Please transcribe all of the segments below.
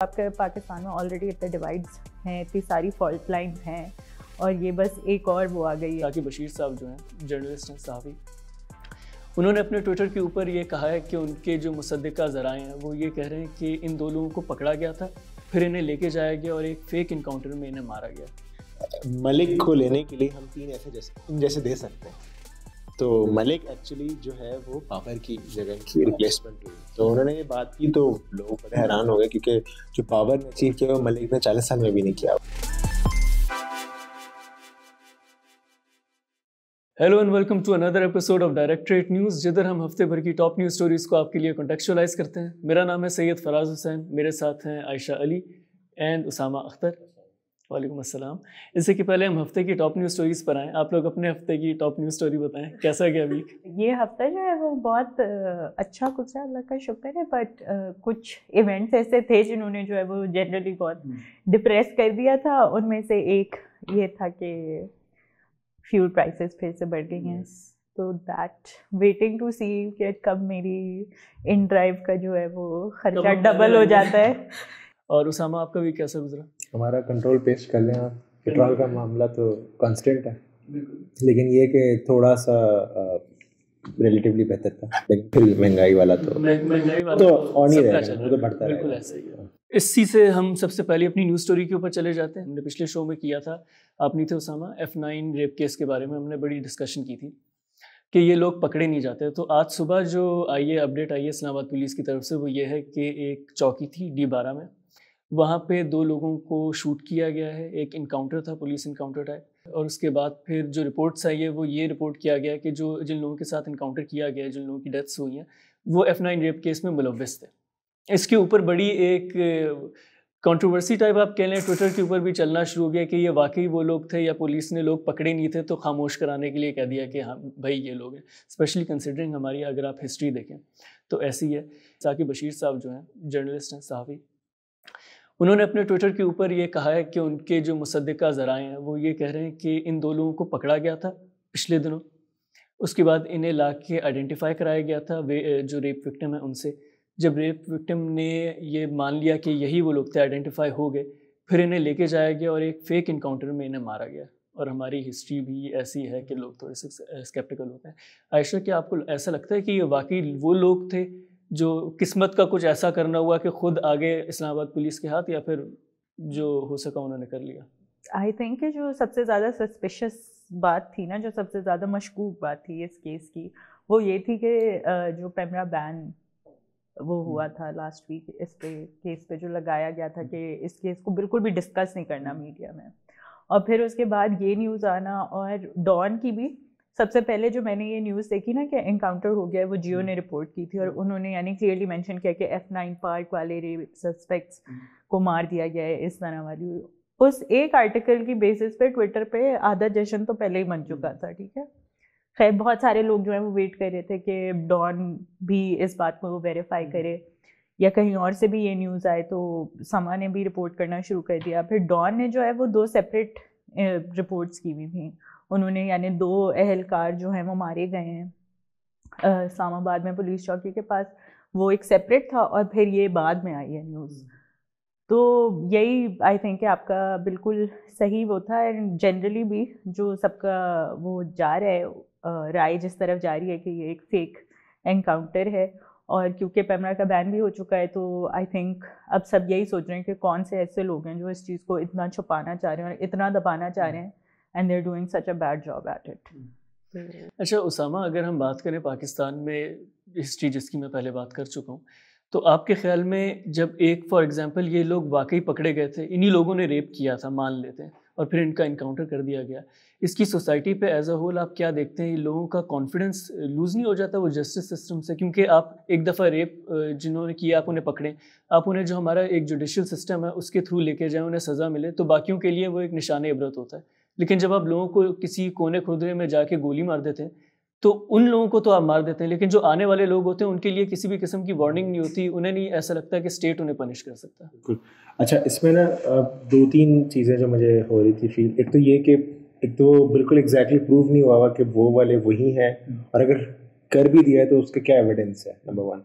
آپ کے پاکستان میں آلریڈی اتنے ڈیوائڈز ہیں, اتنی ساری فالٹ لائنز ہیں, اور یہ بس ایک اور وہ آ گئی ہے. ثاقب بشیر صاحب جو ہیں جرنلسٹ ہیں, صحافی, انہوں نے اپنے ٹویٹر کے اوپر یہ کہا ہے کہ ان کے جو مصدقہ ذرائع ہیں وہ یہ کہہ رہے ہیں کہ ان دو لوگوں کو پکڑا گیا تھا, پھر انہیں لے کے جایا گیا اور ایک فیک انکاؤنٹر میں انہیں مارا گیا. ملک کو لینے کے لیے ہم 3 ایسے جیسے دے سکتے ہیں. تو ملک ایکچولی جو ہے وہ بابر کی جگہ کی ریپلیسمنٹ ہوئی. تو انہوں نے یہ بات کی تو لوگ بڑے حیران ہو گئے, کیونکہ جو بابر نے اچیو کیا وہ ملک نے 40 سال میں بھی نہیں کیا. Hello and welcome to another episode of directorate news, جدھر ہم ہفتے بھر کی ٹاپ نیوز سٹوریز کو آپ کے لیے کنٹیکچوائز کرتے ہیں. میرا نام ہے سید فراز حسین, میرے ساتھ ہیں عائشہ علی اینڈ اسامہ اختر. وعلیکم السلام. اس سے کہ پہلے ہم ہفتے کی ٹاپ نیوز سٹوریز پر آئیں, آپ لوگ اپنے ہفتے کی ٹاپ نیوز سٹوری بتائیں, کیسا گیا ویک؟ یہ ہفتہ جو ہے وہ بہت اچھا گزرا, اللہ کا شکر ہے, بٹ کچھ ایونٹس ایسے تھے جنہوں نے جو ہے وہ جنرلی بہت ڈپریس کر دیا تھا. ان میں سے ایک یہ تھا کہ فیول پرائسز پھر سے بڑھ گئی ہیں. تو دیٹ ویٹنگ ٹو سی کہ کب میری ان ڈرائیو کا جو ہے وہ خرچہ ڈبل ہو جاتا ہے. اور اسامہ آپ کا بھی کیسا گزرا؟ ہمارا کنٹرول پیش کر لیں آپ, پیٹرول کا معاملہ تو کانسٹنٹ ہے, لیکن یہ کہ تھوڑا سا ریلیٹیولی بہتر تھا, لیکن پھر مہنگائی والا تو آن ہی رہے گا, وہ تو بڑھتا رہے گا. اسی سے ہم سب سے پہلے اپنی نیوز سٹوری کے اوپر چلے جاتے ہیں. ہم نے پچھلے شو میں کیا تھا, آپ نہیں تھے اسامہ, F9 ریپ کیس کے بارے میں ہم نے بڑی ڈسکشن کی تھی کہ یہ لوگ پکڑے نہیں جاتے. تو آج صبح جو اپڈیٹ آئی ہے اسلام آباد پولیس کی طرف سے وہ یہ ہے کہ ایک چوکی تھی D12 میں, وہاں پہ 2 لوگوں کو شوٹ کیا گیا ہے. ایک انکاؤنٹر تھا, پولیس انکاؤنٹر ٹائپ, اور اس کے بعد پھر جو رپورٹس آئی ہے وہ یہ رپورٹ کیا گیا کہ جن لوگوں کے ساتھ انکاؤنٹر کیا گیا ہے, جن لوگوں کی ڈیتھس ہوئی ہیں, وہ F9 ریپ کیس میں ملوث تھے. اس کے اوپر بڑی ایک کنٹروورسی ٹائپ آپ کہہ لیں ٹویٹر کے اوپر بھی چلنا شروع ہو گیا کہ یہ واقعی وہ لوگ تھے یا پولیس نے لوگ پکڑے نہیں تھے تو خاموش کرانے کے لیے کہہ دیا کہ ہاں بھائی یہ لوگ ہیں. اسپیشلی کنسیڈرنگ ہماری اگر آپ ہسٹری دیکھیں تو ایسی ہے. ثاقب بشیر صاحب جو ہیں جرنلسٹ ہیں, صحافی, انہوں نے اپنے ٹویٹر کے اوپر یہ کہا ہے کہ ان کے جو مصدقہ ذرائع ہیں وہ یہ کہہ رہے ہیں کہ ان 2 لوگوں کو پکڑا گیا تھا پچھلے دنوں. اس کے بعد انہیں لا کے آئیڈینٹیفائی کرایا گیا تھا جو ریپ وکٹم ہے ان سے. جب ریپ وکٹم نے یہ مان لیا کہ یہی وہ لوگ تھے, آئیڈینٹیفائی ہو گئے, پھر انہیں لے کے جایا گیا اور ایک فیک انکاؤنٹر میں انہیں مارا گیا. اور ہماری ہسٹری بھی ایسی ہے کہ لوگ تھوڑے سے اسکیپٹیکل ہوتے ہیں. عائشہ, کیا آپ کو ایسا لگتا ہے کہ یہ واقعی وہ لوگ تھے جو قسمت کا کچھ ایسا کرنا ہوا کہ خود آگے اسلام آباد پولیس کے ہاتھ, یا پھر جو ہو سکا انہوں نے کر لیا؟ آئی تھنک کہ جو سب سے زیادہ سسپیشس بات تھی نا, جو سب سے زیادہ مشکوک بات تھی اس کیس کی, وہ یہ تھی کہ جو پیمرا بین وہ ہوا تھا لاسٹ ویک, اس پہ کیس پہ جو لگایا گیا تھا کہ اس کیس کو بالکل بھی ڈسکس نہیں کرنا میڈیا میں, اور پھر اس کے بعد یہ نیوز آنا. اور ڈان کی بھی سب سے پہلے جو میں نے یہ نیوز دیکھی نا کہ انکاؤنٹر ہو گیا, وہ جیو نے رپورٹ کی تھی, اور انہوں نے یعنی کلیئرلی مینشن کیا کہ F9 پارک والے ریپ سسپیکٹس کو مار دیا گیا ہے اس طرح والی. اس ایک آرٹیکل کی بیسس پہ ٹویٹر پہ آدھا جشن تو پہلے ہی بن چکا تھا. ٹھیک ہے, خیر بہت سارے لوگ جو ہیں وہ ویٹ کر رہے تھے کہ ڈان بھی اس بات کو ویریفائی کرے یا کہیں اور سے بھی یہ نیوز آئے, تو سما نے بھی رپورٹ کرنا شروع کر دیا. پھر ڈان نے جو ہے وہ 2 سیپریٹ رپورٹس کی ہوئی تھیں. انہوں نے یعنی 2 اہلکار جو ہیں وہ مارے گئے ہیں اسلام آباد میں پولیس چوکی کے پاس, وہ ایک سیپریٹ تھا, اور پھر یہ بعد میں آئی ہے نیوز. تو یہی آئی تھنک کہ آپ کا بالکل صحیح وہ تھا. اینڈ جنرلی بھی جو سب کا وہ جا رہا ہے رائے جس طرف جا رہی ہے کہ یہ ایک فیک انکاؤنٹر ہے, اور کیونکہ پیمرا کا بین بھی ہو چکا ہے تو آئی تھنک اب سب یہی سوچ رہے ہیں کہ کون سے ایسے لوگ ہیں جو اس چیز کو اتنا چھپانا چاہ رہے ہیں اور اتنا دبانا چاہ رہے ہیں, and they are doing such a bad job at it. اچھا اسامہ, اگر ہم بات کریں پاکستان میں ہسٹری جس کی میں پہلے بات کر چکا ہوں, تو آپ کے خیال میں جب ایک فار ایگزامپل یہ لوگ واقعی پکڑے گئے تھے, انہی لوگوں نے ریپ کیا تھا مان لیتے ہیں, اور پھر ان کا انکاؤنٹر کر دیا گیا, اس کی سوسائٹی پہ ایز اے ہول آپ کیا دیکھتے ہیں؟ لوگوں کا کانفیڈنس لوز نہیں ہو جاتا وہ جسٹس سسٹم سے؟ کیونکہ آپ ایک دفعہ ریپ جنہوں نے کیا آپ انہیں پکڑیں, آپ انہیں جو ہمارا ایک جوڈیشل سسٹم ہے اس کے تھرو لے کے جائیں, انہیں سزا ملے, تو باقیوں کے لیے وہ ایک نشان عبرت ہوتا ہے. لیکن جب آپ لوگوں کو کسی کونے کھردرے میں جا کے گولی مار دیتے ہیں تو ان لوگوں کو تو آپ مار دیتے ہیں, لیکن جو آنے والے لوگ ہوتے ہیں ان کے لیے کسی بھی قسم کی وارننگ نہیں ہوتی, انہیں نہیں ایسا لگتا کہ اسٹیٹ انہیں پنش کر سکتا. بالکل. اچھا, اس میں نا 2-3 چیزیں جو مجھے ہو رہی تھی فیل. ایک تو یہ کہ ایک تو بالکل ایگزیکٹلی پروو نہیں ہوا کہ وہ والے وہی ہیں, اور اگر کر بھی دیا ہے تو اس کا کیا ایویڈنس ہے. نمبر 1,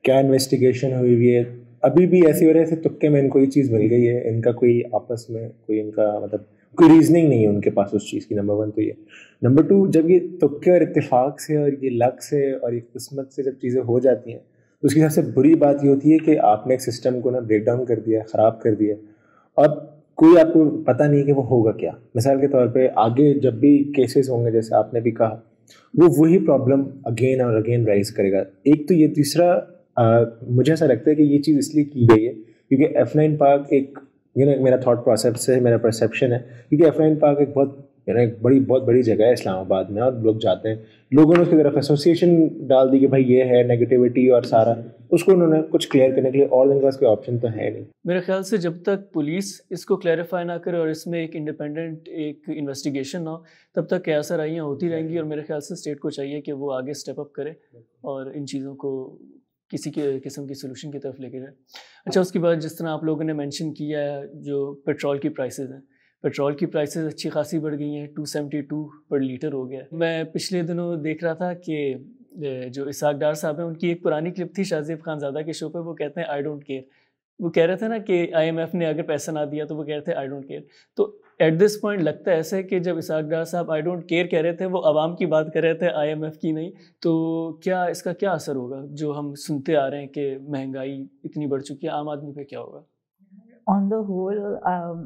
کیا انویسٹیگیشن ہوئی ہے, ابھی بھی ایسی ہو رہا ہے جیسے تکے میں ان کو یہ چیز مل گئی ہے, ان کا کوئی آپس میں کوئی ان کا مطلب کوئی ریزننگ نہیں ہے ان کے پاس اس چیز کی. نمبر 1 تو یہ. نمبر 2, جب یہ تکے اور اتفاق سے اور یہ لک سے اور یہ قسمت سے جب چیزیں ہو جاتی ہیں تو اس کی سب سے بری بات یہ ہوتی ہے کہ آپ نے ایک سسٹم کو نا بریک ڈاؤن کر دیا, خراب کر دیا, اور کوئی آپ کو پتہ نہیں کہ وہ ہوگا کیا. مثال کے طور پہ آگے جب بھی کیسز ہوں گے جیسے آپ نے بھی کہا, وہ وہی پرابلم اگین اور اگین رائز کرے گا. ایک تو یہ, تیسرا مجھے ایسا لگتا ہے کہ یہ چیز اس لیے کی گئی ہے کیونکہ F9 پارک ایک میرا تھاٹ پروسیس ہے, میرا پرسیپشن ہے, کیونکہ F9 پارک ایک بہت بڑی جگہ ہے اسلام آباد میں, اور لوگ جاتے ہیں. لوگوں نے اس کی طرف ایسوسیشن ڈال دی کہ بھائی یہ ہے نیگیٹیوٹی اور سارا, اس کو انہوں نے کچھ کلیئر کرنے کے لیے اور ان کے پاس کوئی آپشن تو ہے نہیں. میرے خیال سے جب تک پولیس اس کو کلیریفائی نہ کرے اور اس میں ایک انڈیپینڈنٹ ایک انویسٹیگیشن نہ ہو, تب تک کیسا رائیاں ہوتی رہیں گی. اور میرے خیال سے اسٹیٹ کو چاہیے کہ وہ آگے اسٹیپ اپ کرے اور ان چیزوں کو کسی قسم کی سولوشن کی طرف لے کے جائے. اچھا, اس کے بعد جس طرح آپ لوگوں نے مینشن کیا ہے جو پیٹرول کی پرائسز ہیں, پیٹرول کی پرائسز اچھی خاصی بڑھ گئی ہیں, 272 پر لیٹر ہو گیا. میں پچھلے دنوں دیکھ رہا تھا کہ جو اسحاق ڈار صاحب ہیں ان کی ایک پرانی کلپ تھی شاہزیب خان زادہ کے شو پہ, وہ کہتے ہیں آئی ڈونٹ کیئر. وہ کہہ رہے تھے نا کہ IMF نے اگر پیسہ نہ دیا تو وہ کہہ رہے تھے آئی ڈونٹ کیئر. تو ایٹ دس پوائنٹ لگتا ہے ایسے کہ جب اسحاق ڈار صاحب آئی ڈونٹ کیئر کہہ رہے تھے, وہ عوام کی بات کر رہے تھے, IMF کی نہیں. تو کیا اس کا کیا اثر ہوگا جو ہم سنتے آ رہے ہیں کہ مہنگائی اتنی بڑھ چکی ہے, عام آدمی پہ کیا ہوگا؟ آن دا ہول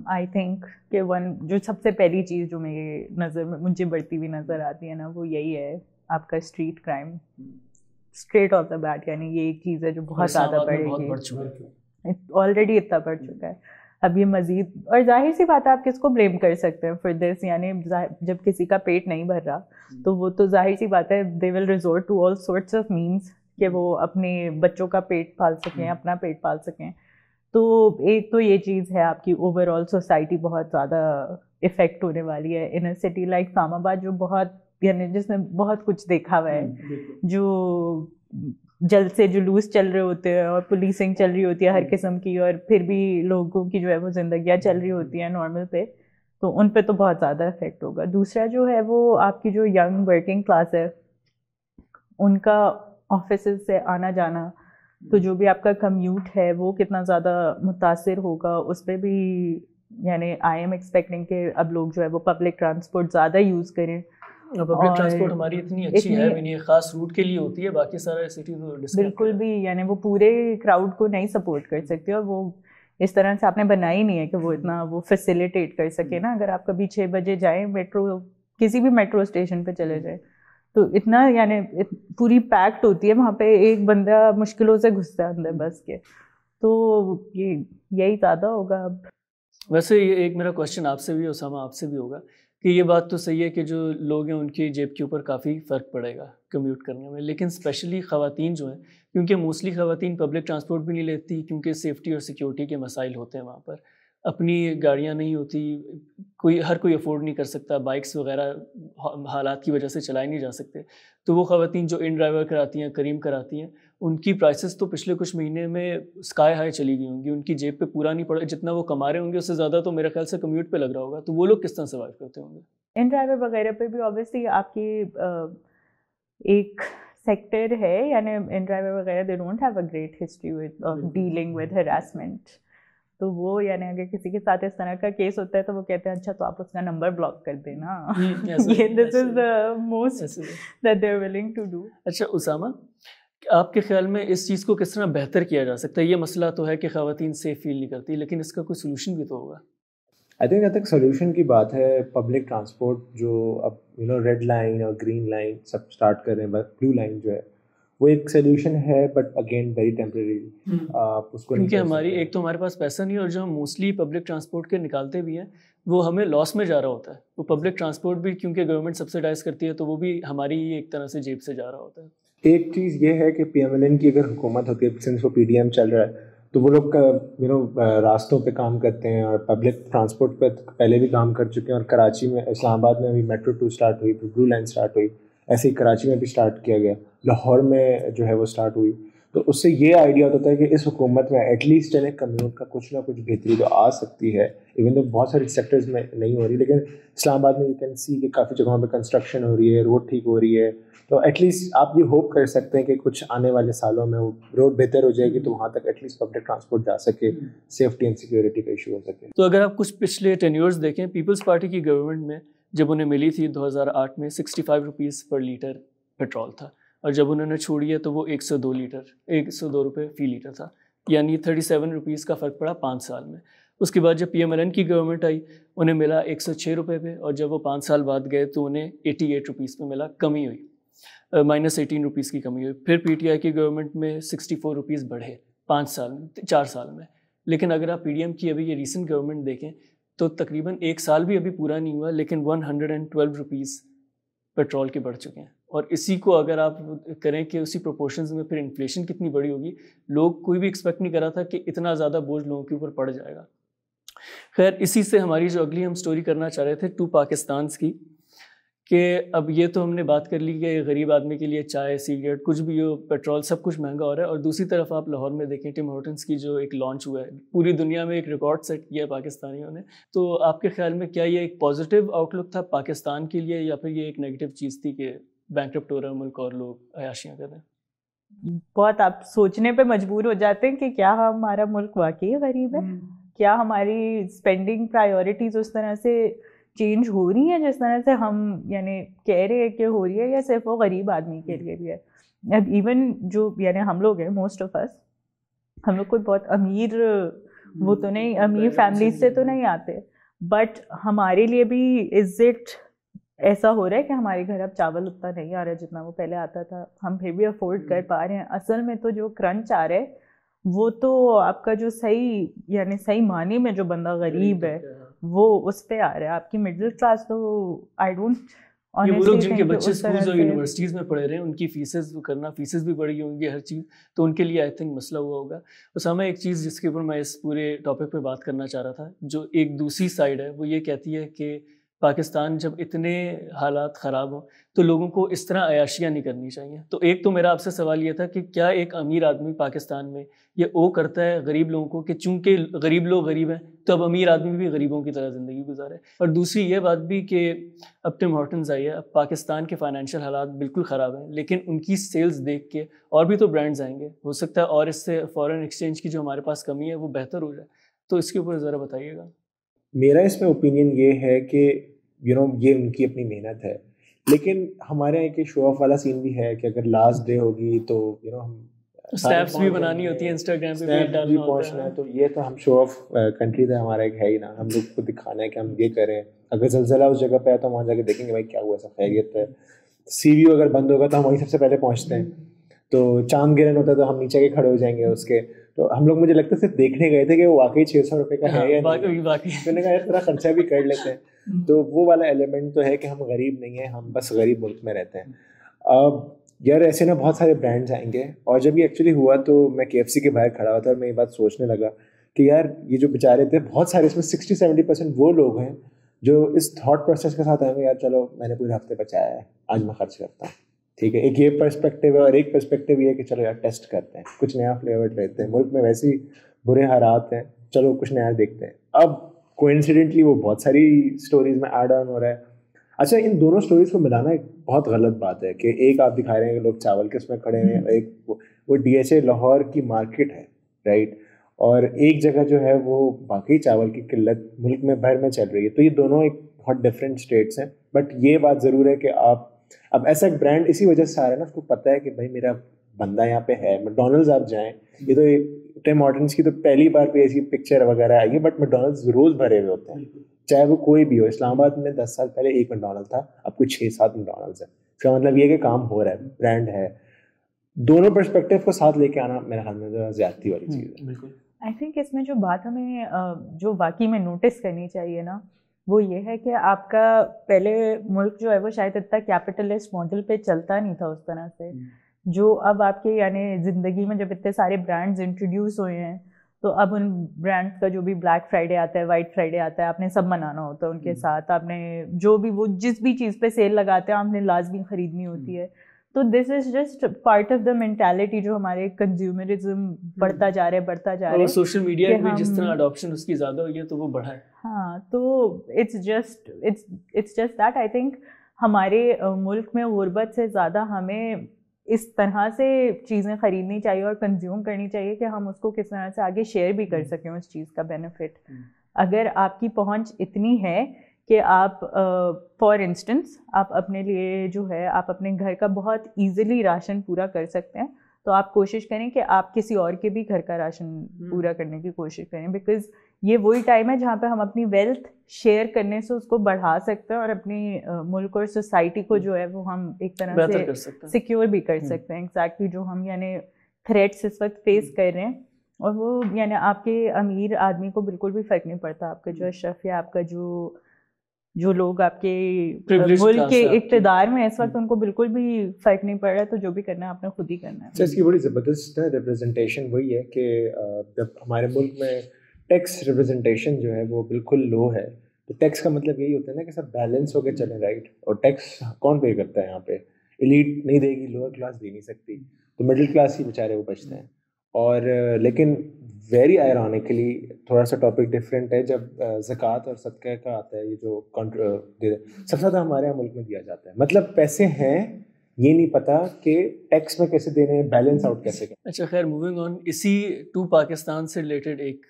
آئی تھنک کہ جو سب سے پہلی چیز جو میری نظر میں مجھے بڑھتی ہوئی نظر آتی ہے نا, وہ یہی ہے آپ کا street crime. Street of the beat, یعنی یہ ایک چیز ہے جو بہت زیادہ بڑھے گی, آلریڈی اتنا بڑھ چکا ہے. اب یہ مزید, اور ظاہر سی بات ہے آپ کس کو بلیم کر سکتے ہیں فار دس, یعنی جب کسی کا پیٹ نہیں بھر رہا تو وہ تو ظاہر سی بات ہے they will resort to all sorts of means کہ وہ اپنے بچوں کا پیٹ پال سکیں, اپنا پیٹ پال سکیں. تو ایک تو یہ چیز ہے آپ کی اوور آل سوسائٹی بہت زیادہ افیکٹ ہونے والی ہے. ان اے سٹی لائک اسلام آباد جو بہت یعنی جس نے بہت کچھ دیکھا ہوا ہے, جو جلد سے جلوس چل رہے ہوتے ہیں اور پولیسنگ چل رہی ہوتی ہے ہر قسم کی, اور پھر بھی لوگوں کی جو ہے وہ زندگیاں چل رہی ہوتی ہیں نارمل پہ, تو ان پہ تو بہت زیادہ افیکٹ ہوگا. دوسرا جو ہے وہ آپ کی جو ینگ ورکنگ کلاس ہے, ان کا آفیسز سے آنا جانا, تو جو بھی آپ کا کمیوٹ ہے وہ کتنا زیادہ متاثر ہوگا اس پہ بھی. یعنی آئی ایم ایکسپیکٹنگ کہ اب لوگ جو ہے وہ پبلک ٹرانسپورٹ زیادہ یوز کریں. پبلک ٹرانسپورٹ ہماری اتنی اچھی ہے, یعنی خاص روٹ کے لیے ہوتی ہے, باقی سارا سٹی تو بالکل بھی یعنی وہ پورے کراؤڈ کو نہیں سپورٹ کر سکتے, اور وہ اس طرح سے آپ نے بنائی نہیں ہے کہ وہ اتنا وہ فیسیلیٹیٹ کر سکے نا. اگر آپ کبھی 6 بجے جائیں میٹرو, کسی بھی میٹرو اسٹیشن پہ چلے جائیں, تو اتنا یعنی پوری پیکڈ ہوتی ہے وہاں پہ, ایک بندہ مشکلوں سے گھستا ہے اندر بس کے. تو یہی زیادہ ہوگا. اب ویسے یہ ایک میرا کوشچن آپ سے بھی, اسامہ آپ سے بھی ہوگا کہ یہ بات تو صحیح ہے کہ جو لوگ ہیں ان کی جیب کے اوپر کافی فرق پڑے گا کمیوٹ کرنے میں, لیکن اسپیشلی خواتین جو ہیں, کیونکہ موسٹلی خواتین پبلک ٹرانسپورٹ بھی نہیں لیتی کیونکہ سیفٹی اور سیکیورٹی کے مسائل ہوتے ہیں وہاں پر, اپنی گاڑیاں نہیں ہوتی, ہر کوئی افورڈ نہیں کر سکتا, بائکس وغیرہ حالات کی وجہ سے چلائے نہیں جا سکتے. تو وہ خواتین جو ان ڈرائیور کراتی ہیں, کریم کراتی ہیں, ان کی پرائسز تو پچھلے کچھ مہینے میں اسکائی ہائی چلی گئی ہوں گی, ان کی جیب پہ پورا نہیں پڑا, جتنا وہ کما رہے ہوں گے اس سے زیادہ تو میرے خیال سے کمیوٹ پہ لگ رہا ہوگا. تو وہ لوگ کس طرح سروائیو کرتے ہوں گے؟ ان ڈرائیور وغیرہ پہ بھی آبویسلی آپ کی ایک سیکٹر ہے, یعنی ان ڈرائیور وغیرہ they don't have a great history with dealing with harassment. تو وہ یعنی اگر کسی کے ساتھ اس طرح کا کیس ہوتا ہے تو وہ کہتے ہیں اچھا تو آپ اس کا نمبر بلاک کر دینا. یہ this is the most that they are willing to do. اچھا اسامہ, آپ کے خیال میں اس چیز کو کس طرح بہتر کیا جا سکتا ہے؟ یہ مسئلہ تو ہے کہ خواتین سیف فیل نہیں کرتی, لیکن اس کا کوئی سولوشن بھی تو ہوگا. آئی تھنک جب تک سولوشن کی بات ہے, پبلک ٹرانسپورٹ جو اب ریڈ لائن اور گرین لائن سب اسٹارٹ کر رہے ہیں, بلو لائن جو ہے وہ ایک سولوشن ہے, بٹ اگین ویری ٹیمپریری. اس کو کیونکہ ایک تو ہمارے پاس پیسہ نہیں, اور جو ہم موسٹلی پبلک ٹرانسپورٹ کے نکالتے بھی ہیں وہ ہمیں لاس میں جا رہا ہوتا ہے. وہ پبلک ٹرانسپورٹ بھی کیونکہ گورنمنٹ سبسیڈائز کرتی ہے تو وہ بھی ہماری ایک طرح سے جیب سے جا رہا ہوتا ہے. ایک چیز یہ ہے کہ PMLN کی اگر حکومت ہوتی ہے, سنس وہ PDM چل رہا ہے, تو وہ لوگ راستوں پہ کام کرتے ہیں اور پبلک ٹرانسپورٹ پہ پہلے بھی کام کر چکے ہیں. اور کراچی میں, اسلام آباد میں ابھی میٹرو 2 اسٹارٹ ہوئی, پھر بلو لائن اسٹارٹ ہوئی, ایسے ہی کراچی میں بھی اسٹارٹ کیا گیا, لاہور میں جو ہے وہ اسٹارٹ ہوئی. تو اس سے یہ آئیڈیا ہوتا ہے کہ اس حکومت میں ایٹ لیسٹ کمیونٹ کا کچھ نہ کچھ بہتری تو آ سکتی ہے. ایون تو بہت سارے سیکٹرز میں نہیں ہو رہی, لیکن اسلام آباد میں یو کین سی کہ کافی جگہوں پہ کنسٹرکشن ہو رہی ہے, روڈ ٹھیک ہو رہی ہے. تو ایٹ لیسٹ آپ یہ ہوپ کر سکتے ہیں کہ کچھ آنے والے سالوں میں وہ روڈ بہتر ہو جائے گی, تو وہاں تک ایٹ لیسٹ پبلک ٹرانسپورٹ جا سکے, سیفٹی اینڈ سیکورٹی کا ایشو ہو سکے. تو اگر آپ کچھ پچھلے ٹینیورز دیکھیں, پیپلز پارٹی کی گورنمنٹ میں جب انہیں ملی تھی 2008 میں 65 روپیز پر لیٹر پیٹرول تھا, اور جب انہوں نے چھوڑی ہے تو وہ 102 روپے فی لیٹر تھا, یعنی 37 روپیز کا فرق پڑا 5 سال میں. اس کے بعد جب PMLN کی گورنمنٹ آئی انہیں ملا 106 روپے پہ, اور جب وہ 5 سال بعد گئے تو انہیں 88 روپیز پہ ملا, کمی ہوئی, -18 روپیز کی کمی ہوئی. پھر PTI کی گورنمنٹ میں 64 روپیز بڑھے 4 سال میں. لیکن اگر آپ PDM کی ابھی یہ ریسنٹ گورنمنٹ دیکھیں تو تقریباً 1 سال بھی ابھی پورا نہیں ہوا, لیکن 112 روپیز پیٹرول کے بڑھ چکے ہیں. اور اسی کو اگر آپ کریں کہ اسی پروپورشنز میں پھر انفلیشن کتنی بڑی ہوگی, لوگ کوئی بھی ایکسپیکٹ نہیں کر رہا تھا کہ اتنا زیادہ بوجھ لوگوں کے اوپر پڑ جائے گا. خیر, اسی سے ہماری جو اگلی ہم سٹوری کرنا چاہ رہے تھے ٹو پاکستانس کی, کہ اب یہ تو ہم نے بات کر لی کہ غریب آدمی کے لیے چائے, سگریٹ, کچھ بھی ہو, پیٹرول سب کچھ مہنگا ہو رہا ہے. اور دوسری طرف آپ لاہور میں دیکھیں ٹم ہارٹنس کی جو ایک لانچ ہوا ہے, پوری دنیا میں ایک ریکارڈ سیٹ کیا ہے پاکستانیوں نے. تو آپ کے خیال میں کیا یہ ایک پازیٹیو آؤٹ لک تھا پاکستان کے لیے, یا پھر یہ ایک نیگیٹو چیز تھی کہ بینکرپٹ ہو رہا ہے ملک اور لوگ عیاشیاں کر رہے ہیں؟ بہت آپ سوچنے پہ مجبور ہو جاتے ہیں کہ کیا ہمارا ملک واقعی غریب ہے, کیا ہماری اسپینڈنگ پرائیورٹیز اس طرح سے چینج ہو رہی ہیں جس طرح سے ہم یعنی کہہ رہے ہیں کہ ہو رہی ہے, یا صرف وہ غریب آدمی کے لیے بھی ہے. اب ایون جو یعنی ہم لوگ ہیں, موسٹ آف اس, ہم لوگ کوئی بہت امیر وہ تو نہیں, امیر فیملیز سے تو نہیں آتے, بٹ ہمارے لیے بھی از اٹ ایسا ہو رہا ہے کہ ہمارے گھر اب چاول اتنا نہیں آ رہا جتنا وہ پہلے آتا تھا, ہم پھر بھی افورڈ کر پا رہے ہیں. اصل میں تو جو کرنچ آ رہا ہے وہ تو آپ کا جو صحیح یعنی صحیح معنی میں جو بندہ غریب ہے وہ اس پہ آ رہا ہے. آپ کی مڈل کلاس تو آئی ڈونٹ, یہ وہ لوگ جن کے بچے اسکولز اور یونیورسٹیز میں پڑھ رہے ہیں, ان کی فیسز بھی بڑھی ہوں گی, ہر چیز, تو ان کے لیے آئی تھنک مسئلہ ہوا ہوگا. اسامہ, ایک چیز جس کے اوپر میں اس پورے ٹاپک پہ بات کرنا چاہ رہا تھا, جو ایک دوسری سائڈ ہے, وہ یہ کہتی ہے کہ پاکستان جب اتنے حالات خراب ہوں تو لوگوں کو اس طرح عیاشیاں نہیں کرنی چاہیے. تو ایک تو میرا آپ سے سوال یہ تھا کہ کیا ایک امیر آدمی پاکستان میں یہ او کرتا ہے غریب لوگوں کو کہ چونکہ غریب لوگ غریب ہیں تو اب امیر آدمی بھی غریبوں کی طرح زندگی گزارے؟ اور دوسری یہ بات بھی کہ اب ٹم ہارٹنز آئی ہے, اب پاکستان کے فائنینشیل حالات بالکل خراب ہیں, لیکن ان کی سیلز دیکھ کے اور بھی تو برانڈز آئیں گے, ہو سکتا ہے اور اس سے فارن ایکسچینج کی جو ہمارے پاس کمی ہے وہ بہتر ہو جائے. تو اس کے اوپر ذرا بتائیے گا. میرا اس میں اوپینین یہ ہے کہ یہ ان کی اپنی محنت ہے, لیکن ہمارے یہاں ایک شو آف والا سین بھی ہے کہ اگر لاسٹ ڈے ہوگی تو ہم اسنیپس بھی بنانی ہوتی ہیں, انسٹاگرام پہ بھی ڈالنا ہوتا ہے, تو یہ تو ہم شو آف کنٹری تو ہمارا ایک ہے ہی نا, ہم لوگ کو دکھانا ہے کہ ہم یہ کریں. اگر زلزلہ اس جگہ پہ ہے تو وہاں جا کے دیکھیں گے بھائی کیا ہوا, ایسا خیریت ہے. CVO اگر بند ہوگا تو ہم وہیں سب سے پہلے پہنچتے ہیں. تو چاند گرہن ہوتا ہے تو ہم نیچے کے کھڑے ہو جائیں گے اس کے. تو ہم لوگ مجھے لگتا ہے صرف دیکھنے گئے تھے کہ وہ واقعی 600 روپے کا ہے یا نہیں, میں نے کہا تھوڑا خرچہ بھی کر لیتے ہیں. تو وہ والا ایلیمنٹ تو ہے کہ ہم غریب نہیں ہیں, ہم بس غریب ملک میں رہتے ہیں. اب یار ایسے نا بہت سارے برانڈز آئیں گے, اور جب یہ ایکچولی ہوا تو میں KFC کے باہر کھڑا ہوا تھا اور میں یہ بات سوچنے لگا کہ یار یہ جو بیچارے تھے بہت سارے, اس میں 60-70% وہ لوگ ہیں جو اس تھاٹ پروسیس کے ساتھ آئیں گے, یار چلو میں نے پورے ہفتے بچایا ہے, آج میں خرچ کرتا ہوں. ٹھیک ہے, ایک یہ پرسپیکٹیو ہے, اور ایک پرسپیکٹیو یہ ہے کہ چلو یار ٹیسٹ کرتے ہیں, کچھ نیا فلیور لیتے ہیں, ملک میں ویسے ہی برے حالات ہیں, چلو کچھ نیا دیکھتے ہیں. اب کوئنسیڈنٹلی وہ بہت ساری اسٹوریز میں ایڈ آن ہو رہا ہے. اچھا, ان دونوں اسٹوریز کو ملانا ایک بہت غلط بات ہے کہ ایک آپ دکھا رہے ہیں کہ لوگ چاول کے اس میں کھڑے ہیں, ایک وہ DHA لاہور کی مارکیٹ ہے, رائٹ, اور ایک جگہ جو ہے وہ باقی چاول کی قلت ملک میں بھر میں چل رہی ہے. تو یہ دونوں ایک بہت ڈفرینٹ اسٹیٹس ہیں, بٹ یہ بات ضرور ہے کہ آپ اب ایسا ایک برانڈ اسی وجہ سے آ رہا ہے نا, اس کو پتہ ہے کہ بھائی میرا بندہ یہاں پہ ہے. میکڈونلڈز آپ جائیں, یہ تو ٹم ہارٹنس کی تو پہلی بار کوئی ایسی پکچر وغیرہ آئی ہے, بٹ میکڈونلڈز روز بھرے ہوئے ہوتے ہیں, چاہے وہ کوئی بھی ہو. اسلام آباد میں 10 سال پہلے ایک میکڈونلڈ تھا, اب کوئی 6-7 میکڈونلڈز ہیں. اس کا مطلب یہ کہ کام ہو رہا ہے, برانڈ ہے. دونوں پرسپیکٹیو کو ساتھ لے کے آنا میرے خیال میں ذرا زیادتی والی چیز ہے. بالکل. آئی تھنک اس میں جو بات ہمیں جو واقعی میں نوٹس کرنی چاہیے نا, وہ یہ ہے کہ آپ کا پہلے ملک جو ہے وہ شاید اتنا کیپٹلسٹ ماڈل پہ چلتا نہیں تھا اس طرح سے, جو اب آپ کے یعنی زندگی میں جب اتنے سارے برانڈز انٹروڈیوس ہوئے ہیں تو اب ان برانڈس کا جو بھی بلیک فرائیڈے آتا ہے, وائٹ فرائیڈے آتا ہے, آپ نے سب منانا ہوتا ہے ان کے ساتھ. آپ نے جو بھی وہ جس بھی چیز پہ سیل لگاتے ہیں آپ نے لازمی خریدنی ہوتی ہے. تو this is just part of the mentality جو ہمارے کنزیومرزم بڑھتا جا رہا ہے. سوشل میڈیا میں جس طرح اڈاپشن اس کی زیادہ ہوئی ہے تو وہ بڑھا ہے. ہاں, تو it's just that. I think ہمارے ملک میں غربت سے زیادہ ہمیں اس طرح سے چیزیں خریدنی چاہیے اور کنزیوم کرنی چاہیے کہ ہم اس کو کس طرح سے آگے شیئر بھی کر سکیں اس چیز کا بینیفٹ. اگر آپ کی پہنچ اتنی ہے کہ آپ فار انسٹنس آپ اپنے لیے جو ہے آپ اپنے گھر کا بہت ایزیلی راشن پورا کر سکتے ہیں, تو آپ کوشش کریں کہ آپ کسی اور کے بھی گھر کا راشن پورا کرنے کی کوشش کریں, بیکاز یہ وہی ٹائم ہے جہاں پہ ہم اپنی ویلتھ شیئر کرنے سے اس کو بڑھا سکتے ہیں اور اپنی ملک اور سوسائٹی کو جو ہے وہ ہم ایک طرح سے سیکیور بھی کر سکتے ہیں. ایگزیکٹلی جو ہم یعنی تھریٹس اس وقت فیس کر رہے ہیں, اور وہ یعنی آپ کے امیر آدمی کو بالکل بھی فرق نہیں پڑتا, آپ کا جو اشرف یا آپ کا جو لوگ آپ کے ملک کے اقتدار میں اس وقت ان کو بالکل بھی فرق نہیں پڑ رہا, تو جو بھی کرنا ہے آپ نے خود ہی کرنا ہے. اس کی بڑی زبردست ریپرزنٹیشن وہی ہے کہ جب ہمارے ملک میں ٹیکس ریپرزنٹیشن جو ہے وہ بالکل لو ہے, تو ٹیکس کا مطلب یہی ہوتا ہے نا کہ سب بیلنس ہو کے چلیں, رائٹ. اور ٹیکس کون پے کرتا ہے یہاں پہ؟ ایلیٹ نہیں دے گی, لوور کلاس دے نہیں سکتی, تو مڈل کلاس ہی بیچارے وہ بچتے ہیں. اور لیکن ویری آئرونیکلی تھوڑا سا ٹاپک ڈفرینٹ ہے, جب زکوٰۃ اور صدقہ کا آتا ہے, یہ جو سب سے زیادہ ہمارے یہاں ملک میں دیا جاتا ہے. مطلب پیسے ہیں, یہ نہیں پتا کہ ٹیکس میں کیسے دینے ہیں, بیلنس آؤٹ کیسے کریں. اچھا خیر, موونگ آن, اسی ٹو پاکستان سے ریلیٹڈ ایک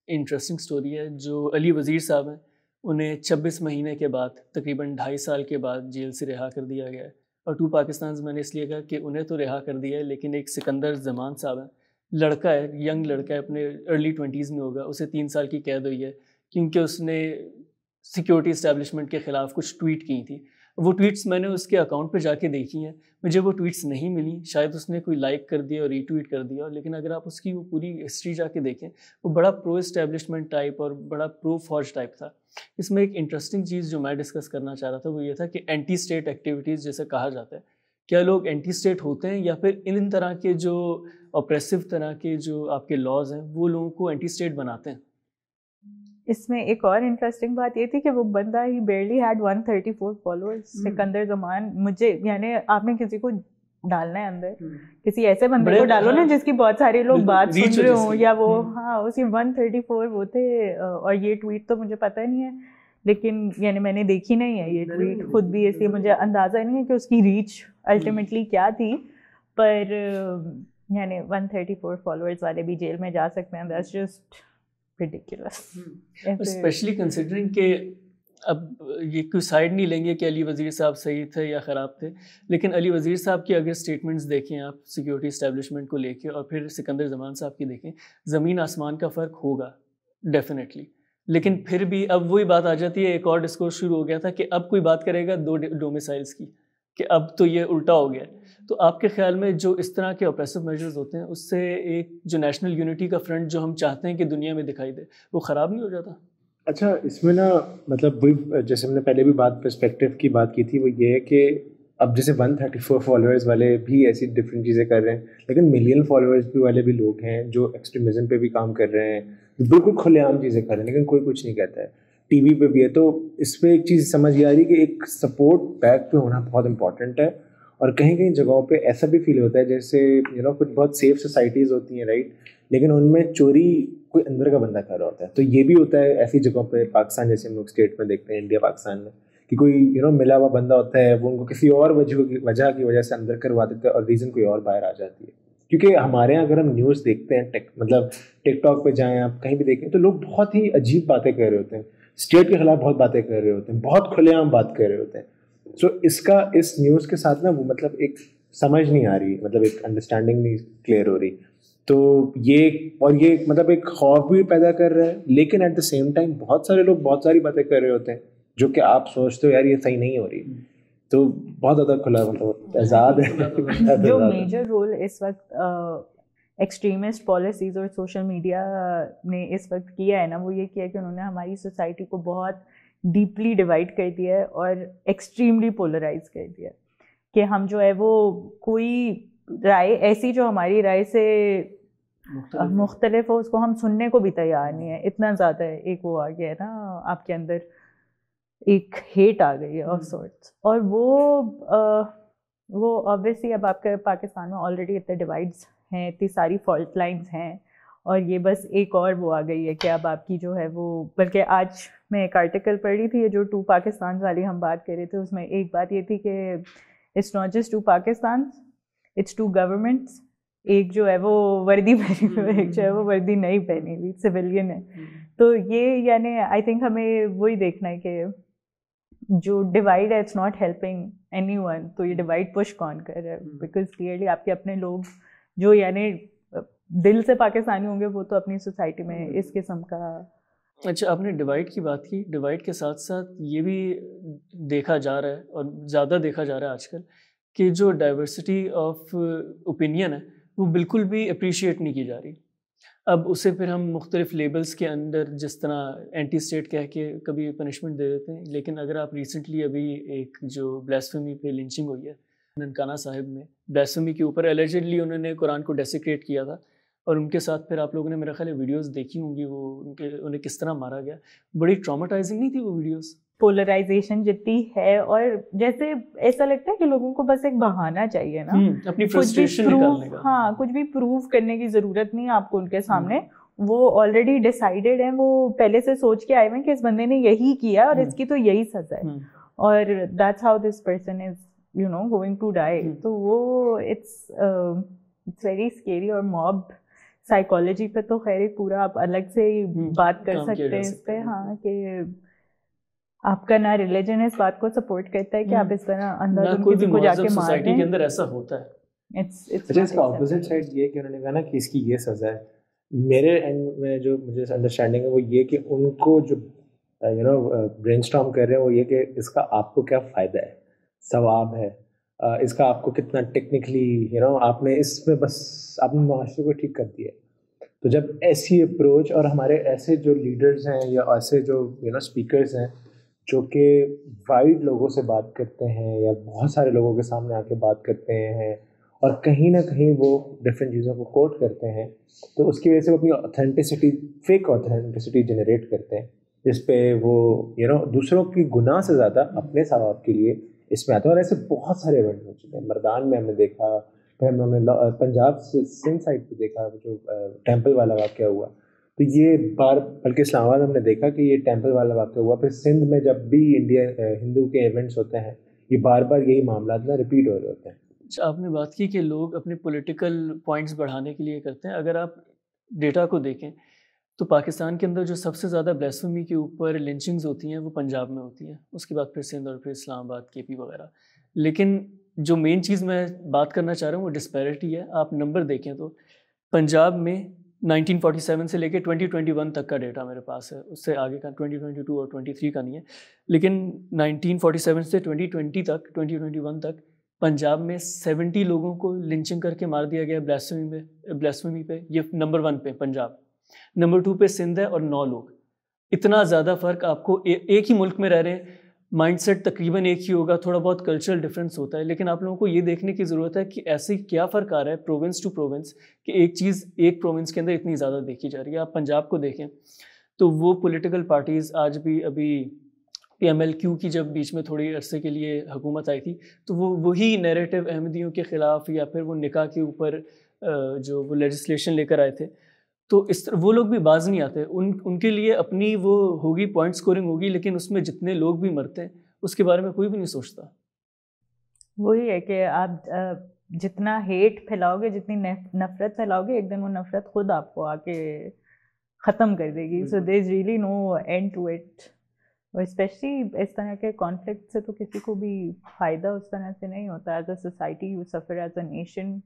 انٹرسٹنگ سٹوری ہے. جو علی وزیر صاحب ہیں, انہیں 26 مہینے کے بعد تقریباً 2.5 سال کے بعد جیل سے رہا کر دیا گیا ہے. اور ٹو پاکستان میں نے اس لیے کہا کہ انہیں تو رہا کر دیا ہے, لیکن ایک سکندر زمان صاحب ہیں, لڑکا ہے, ینگ لڑکا ہے, اپنے ارلی 20s میں ہوگا, اسے 3 سال کی قید ہوئی ہے کیونکہ اس نے سیکیورٹی اسٹیبلشمنٹ کے خلاف کچھ ٹویٹ کی تھی. وہ ٹویٹس میں نے اس کے اکاؤنٹ پہ جا کے دیکھی ہیں, مجھے وہ ٹویٹس نہیں ملی, شاید اس نے کوئی لائک کر دیا اور ری ٹویٹ کر دیا, لیکن اگر آپ اس کی وہ پوری ہسٹری جا کے دیکھیں, وہ بڑا پرو اسٹیبلشمنٹ ٹائپ اور بڑا پرو فوج ٹائپ تھا. اس میں ایک انٹرسٹنگ چیز جو میں ڈسکس کرنا چاہ رہا تھا وہ یہ تھا کہ اینٹی اسٹیٹ ایکٹیویٹیز جیسے کہا جاتا ہے, کیا لوگ اینٹی اسٹیٹ ہوتے ہیں, یا پھر ان طرح کے جو اپریسو طرح کے جو آپ کے لاز ہیں وہ لوگوں کو اینٹی اسٹیٹ بناتے ہیں. اس میں ایک اور انٹرسٹنگ بات یہ تھی کہ وہ بندہ ہی بیرلی ہیڈ 134 فالوورز. سکندر زمان, مجھے یعنی آپ نے کسی کو ڈالنا ہے اندر, کسی ایسے بندے کو ڈالو نا جس کی بہت سارے لوگ بات سن رہے ہوں, یا وہ ہاں اس کی 134 وہ تھے. اور یہ ٹویٹ تو مجھے پتہ نہیں ہے, لیکن یعنی میں نے دیکھی نہیں ہے یہ ٹویٹ خود بھی, اس لیے مجھے اندازہ نہیں ہے کہ اس کی ریچ الٹیمیٹلی کیا تھی. پر یعنی 134 فالوورز والے بھی جیل میں جا سکتے ہیں, that's just ridiculous. Especially considering کہ اب یہ کوئی سائڈ نہیں لیں گے کہ علی وزیر صاحب صحیح تھے یا خراب تھے, لیکن علی وزیر صاحب کی اگر اسٹیٹمنٹس دیکھیں آپ سیکیورٹی اسٹیبلشمنٹ کو لے کے, اور پھر سکندر زمان صاحب کی دیکھیں, زمین آسمان کا فرق ہوگا ڈیفینیٹلی. لیکن پھر بھی اب وہی بات آ جاتی ہے, ایک اور ڈسکورس شروع ہو گیا تھا کہ اب کوئی بات کرے گا 2 ڈومیسائلس کی, کہ اب تو یہ الٹا ہو گیا. تو آپ کے خیال میں جو اس طرح کے اوپریسو میجرز ہوتے ہیں, اس سے ایک جو نیشنل یونٹی کا فرنٹ جو ہم چاہتے ہیں کہ دنیا میں دکھائی دے, وہ خراب نہیں ہو جاتا؟ اچھا, اس میں نا مطلب وہی جیسے ہم نے پہلے بھی پرسپیکٹیو کی بات کی تھی, وہ یہ ہے کہ اب جیسے 134 فالوورز والے بھی ایسی ڈفرینٹ چیزیں کر رہے ہیں, لیکن ملین فالوورز بھی والے بھی لوگ ہیں جو ایکسٹریمزم پہ بھی کام کر رہے ہیں, بالکل کھلے عام چیزیں کر رہے ہیں, لیکن کوئی کچھ نہیں کہتا ہے. ٹی وی پہ بھی ہے. تو اس پہ ایک چیز سمجھ آ رہی ہے کہ ایک سپورٹ بیک پہ ہونا بہت امپورٹنٹ ہے. اور کہیں کہیں جگہوں پہ ایسا بھی فیل ہوتا ہے جیسے کچھ بہت سیف سوسائٹیز ہوتی ہیں, رائٹ, لیکن ان میں چوری کوئی اندر کا بندہ کر رہا ہوتا ہے. تو یہ بھی ہوتا ہے ایسی جگہوں پہ, پاکستان جیسے ہم لوگ اسٹیٹ میں دیکھتے ہیں, انڈیا پاکستان میں, کہ کوئی ملا ہوا بندہ ہوتا ہے, وہ ان کو کسی اور وجہ کی وجہ سے اندر کروا دیتا ہے, اور ریزن کوئی اور باہر آ جاتی ہے. کیونکہ ہمارے یہاں اگر ہم نیوز دیکھتے ہیں, مطلب ٹک ٹاک پہ جائیں, آپ کہیں بھی دیکھیں, تو لوگ بہت ہی عجیب باتیں کر رہے ہوتے ہیں, اسٹیٹ کے خلاف بہت باتیں کر رہے ہوتے ہیں, بہت کھلے عام بات کر رہے ہوتے ہیں. سو اس نیوز کے ساتھ نا وہ مطلب ایک سمجھ نہیں آ رہی, مطلب ایک انڈرسٹینڈنگ نہیں کلیئر ہو رہی. تو یہ مطلب ایک خوف بھی پیدا کر رہا ہے, لیکن ایٹ دا سیم ٹائم بہت سارے لوگ بہت ساری باتیں کر رہے ہوتے ہیں جو کہ آپ سوچتے ہو یار یہ صحیح نہیں ہو رہی. تو بہت زیادہ کھلا مطلب آزاد ہے. جو میجر رول اس وقت ایکسٹریمسٹ پالیسیز اور سوشل میڈیا نے اس وقت کیا ہے نا, وہ یہ کیا کہ انہوں نے ہماری سوسائٹی کو بہت ڈیپلی ڈیوائڈ کر دیا ہے اور ایکسٹریملی پولرائز کر دیا ہے, کہ ہم جو ہے وہ کوئی رائے ایسی جو ہماری رائے سے مختلف ہو, اس کو ہم سننے کو بھی تیار نہیں ہے. اتنا زیادہ ایک وہ آ گیا ہے نا آپ کے اندر, ایک ہیٹ آ گئی ہے آف سارٹس. اور وہ وہ آبویسلی اب آپ کے پاکستان میں آلریڈی اتنے ڈیوائڈس ہیں, اتنی ساری فالٹ لائنس ہیں, اور یہ بس ایک اور وہ آ گئی ہے کہ اب آپ کی جو ہے وہ, بلکہ آج میں ایک آرٹیکل پڑھ رہی تھی, یہ جو 2 پاکستان والی ہم بات کر رہے تھے, اس میں ایک بات یہ تھی کہ it's not just 2 Pakistan, it's 2 governments. ایک جو ہے وہ وردی پہنی ہوئی, ایک جو ہے وہ وردی نہیں پہنی ہوئی, سویلین ہے. تو یہ یعنی آئی تھنک ہمیں وہی دیکھنا ہے کہ جو ڈیوائڈ ہے it's not helping anyone. تو یہ ڈیوائڈ پش کون کر رہا ہے, بیکاز کلیئرلی آپ کے اپنے لوگ جو یعنی دل سے پاکستانی ہوں گے وہ تو اپنی سوسائٹی میں اس قسم کا. اچھا, آپ نے ڈیوائڈ کی بات کی, ڈیوائڈ کے ساتھ ساتھ یہ بھی دیکھا جا رہا ہے اور زیادہ دیکھا جا رہا ہے آج کل کہ جو ڈائیورسٹی آف اوپینین ہے وہ بالکل بھی اپریشیٹ نہیں کی جا رہی. اب اسے پھر ہم مختلف لیبلز کے اندر جس طرح اینٹی اسٹیٹ کہہ کے کبھی پنشمنٹ دے دیتے ہیں, لیکن اگر آپ ریسنٹلی ابھی ایک جو بلیسفیمی پہ لنچنگ ہوئی ہے ننکانہ صاحب میں, بلیسفیمی کے اوپر اللیجڈلی انہوں نے قرآن کو ڈیسیکریٹ کیا تھا, اور ان کے ساتھ پھر آپ لوگوں نے میرا خیال ہے ویڈیوز دیکھی ہوں گی, وہ انہیں کس طرح مارا گیا. بڑی ٹراماٹائزنگ نہیں تھی وہ ویڈیوز؟ پولرائزیشن جتنی ہے, اور جیسے ایسا لگتا ہے کہ لوگوں کو بس ایک بہانہ چاہیے نا اپنی فرسٹریشن نکالنے کا. ہاں, کچھ بھی پروو کرنے کی ضرورت نہیں ہے آپ کو ان کے سامنے, وہ آلریڈی ڈیسائیڈیڈ ہیں, وہ پہلے سے سوچ کے آئے ہوئے ہیں کہ اس بندے نے یہی کیا اور اس کی تو یہی سزا ہے, اور that's how this person is you know going to die. تو وہ اٹس ویری اسکیری. اور موب سائیکالوجی پہ تو خیر پورا آپ الگ سے ہی بات کر سکتے ہیں اس پہ, ہاں, کہ آپ کا نہ ریلیجن اس بات کو سپورٹ کرتا ہے کہ آپ اس طرح اندر کسی کو جا کے مار دیں. کے اندر ایسا ہوتا ہے. اچھا, اس کا اپوزٹ سائڈ یہ کہ انہوں نے کہا نا کہ اس کی یہ سزا ہے. میرے اینڈ میں جو مجھے انڈرسٹینڈنگ ہے وہ یہ کہ ان کو جو یو نو برین اسٹارم کر رہے ہیں وہ یہ کہ اس کا آپ کو کیا فائدہ ہے, ثواب ہے اس کا, آپ کو کتنا ٹیکنیکلی یو نو آپ نے اس میں بس آپ نے معاشرے کو ٹھیک کر دیا. تو جب ایسی اپروچ, اور ہمارے ایسے جو لیڈرز ہیں یا ایسے جو یو نو اسپیکرز ہیں جو کہ وائڈ لوگوں سے بات کرتے ہیں یا بہت سارے لوگوں کے سامنے آ کے بات کرتے ہیں, اور کہیں نہ کہیں وہ ڈفرینٹ چیزوں کو کوٹ کرتے ہیں, تو اس کی وجہ سے وہ اپنی اوتھینٹسٹی, فیک اوتھینٹسٹی جنریٹ کرتے ہیں, جس پہ وہ یو نو دوسروں کی گناہ سے زیادہ اپنے ثواب کے لیے اس میں آتے ہیں. اور ایسے بہت سارے ایونٹ ہو چکے ہیں. مردان میں ہم نے دیکھا, پھر ہم نے پنجاب سندھ سائڈ پہ دیکھا جو ٹیمپل والا واقعہ ہوا. تو یہ بلکہ اسلام آباد ہم نے دیکھا کہ یہ ٹیمپل والا واقعہ ہوا. پھر سندھ میں جب بھی ہندو کے ایونٹس ہوتے ہیں یہ بار بار یہی معاملات نا ریپیٹ ہو رہے ہوتے ہیں. آپ نے بات کی کہ لوگ اپنے پولیٹیکل پوائنٹس بڑھانے کے لیے کرتے ہیں. اگر آپ ڈیٹا کو دیکھیں تو پاکستان کے اندر جو سب سے زیادہ بلیسفیمی کے اوپر لنچنگز ہوتی ہیں وہ پنجاب میں ہوتی ہیں, اس کے بعد پھر سندھ اور پھر اسلام آباد, کے پی وغیرہ. لیکن جو مین چیز میں بات کرنا چاہ رہا ہوں وہ ڈسپیرٹی ہے. آپ نمبر دیکھیں تو پنجاب میں 1947 سے لے کے 2021 تک کا ڈیٹا میرے پاس ہے, اس سے آگے کا 2022 اور 23 کا نہیں ہے, لیکن 1947 سے 2021 تک پنجاب میں 70 لوگوں کو لنچنگ کر کے مار دیا گیا بلیسفیمی پہ. یہ نمبر 1 پہ پنجاب, نمبر 2 پہ سندھ ہے اور 9 لوگ. اتنا زیادہ فرق آپ کو, ایک ہی ملک میں رہ رہے ہیں, مائنڈ سیٹ تقریباً ایک ہی ہوگا, تھوڑا بہت کلچرل ڈفرینس ہوتا ہے, لیکن آپ لوگوں کو یہ دیکھنے کی ضرورت ہے کہ ایسے کیا فرق آ رہا ہے پروونس ٹو پروونس کہ ایک چیز ایک پروونس کے اندر اتنی زیادہ دیکھی جا رہی ہے. آپ پنجاب کو دیکھیں تو وہ پولیٹیکل پارٹیز آج بھی, ابھی PMLQ کی جب بیچ میں تھوڑی عرصے کے لیے حکومت آئی تھی تو وہ وہی نیریٹو احمدیوں کے خلاف یا پھر وہ نکاح کے اوپر جو وہ لیجسلیشن لے کر آئے تھے, تو اس طرح وہ لوگ بھی باز نہیں آتے. ان کے لیے اپنی وہ ہوگی پوائنٹ سکورنگ ہوگی, لیکن اس میں جتنے لوگ بھی مرتے ہیں اس کے بارے میں کوئی بھی نہیں سوچتا. وہی ہے کہ آپ جتنا ہیٹ پھیلاؤ گے, جتنی نفرت پھیلاؤ گے, ایک دن وہ نفرت خود آپ کو آ کے ختم کر دے گی. So there is really no end to it. اور اسپیشلی اس طرح کے کانفلکٹ سے تو کسی کو بھی فائدہ اس طرح سے نہیں ہوتا. As a society you suffer, as a nation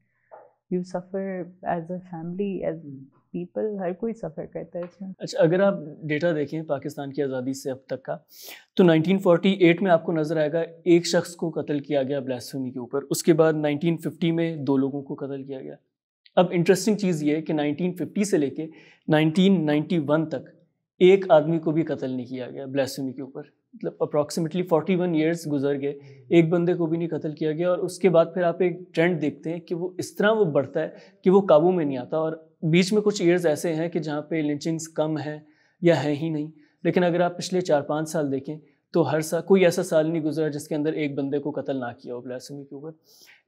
you suffer, as a family, as people, ہر کوئی سفر کرتا ہے اس میں. اچھا, اگر آپ ڈیٹا دیکھیں پاکستان کی آزادی سے اب تک کا, تو 1948 میں آپ کو نظر آئے گا ایک شخص کو قتل کیا گیا بلیسفیمی کے اوپر. اس کے بعد 1950 میں 2 لوگوں کو قتل کیا گیا. اب انٹرسٹنگ چیز یہ ہے کہ 1950 سے لے کے 1991 تک ایک آدمی کو بھی قتل نہیں کیا گیا بلیسفیمی کے اوپر. مطلب اپروکسیمیٹلی 41 ایئرس گزر گئے, ایک بندے کو بھی نہیں قتل کیا گیا. اور اس کے بعد پھر آپ ایک ٹرینڈ دیکھتے ہیں کہ وہ اس طرح وہ بڑھتا ہے کہ وہ قابو میں نہیں آتا. اور بیچ میں کچھ ایئرز ایسے ہیں کہ جہاں پہ لنچنگز کم ہیں یا ہیں ہی نہیں, لیکن اگر آپ پچھلے 4-5 سال دیکھیں تو ہر سال کوئی ایسا سال نہیں گزرا جس کے اندر ایک بندے کو قتل نہ کیا ہو بلاسفیمی کے اوپر.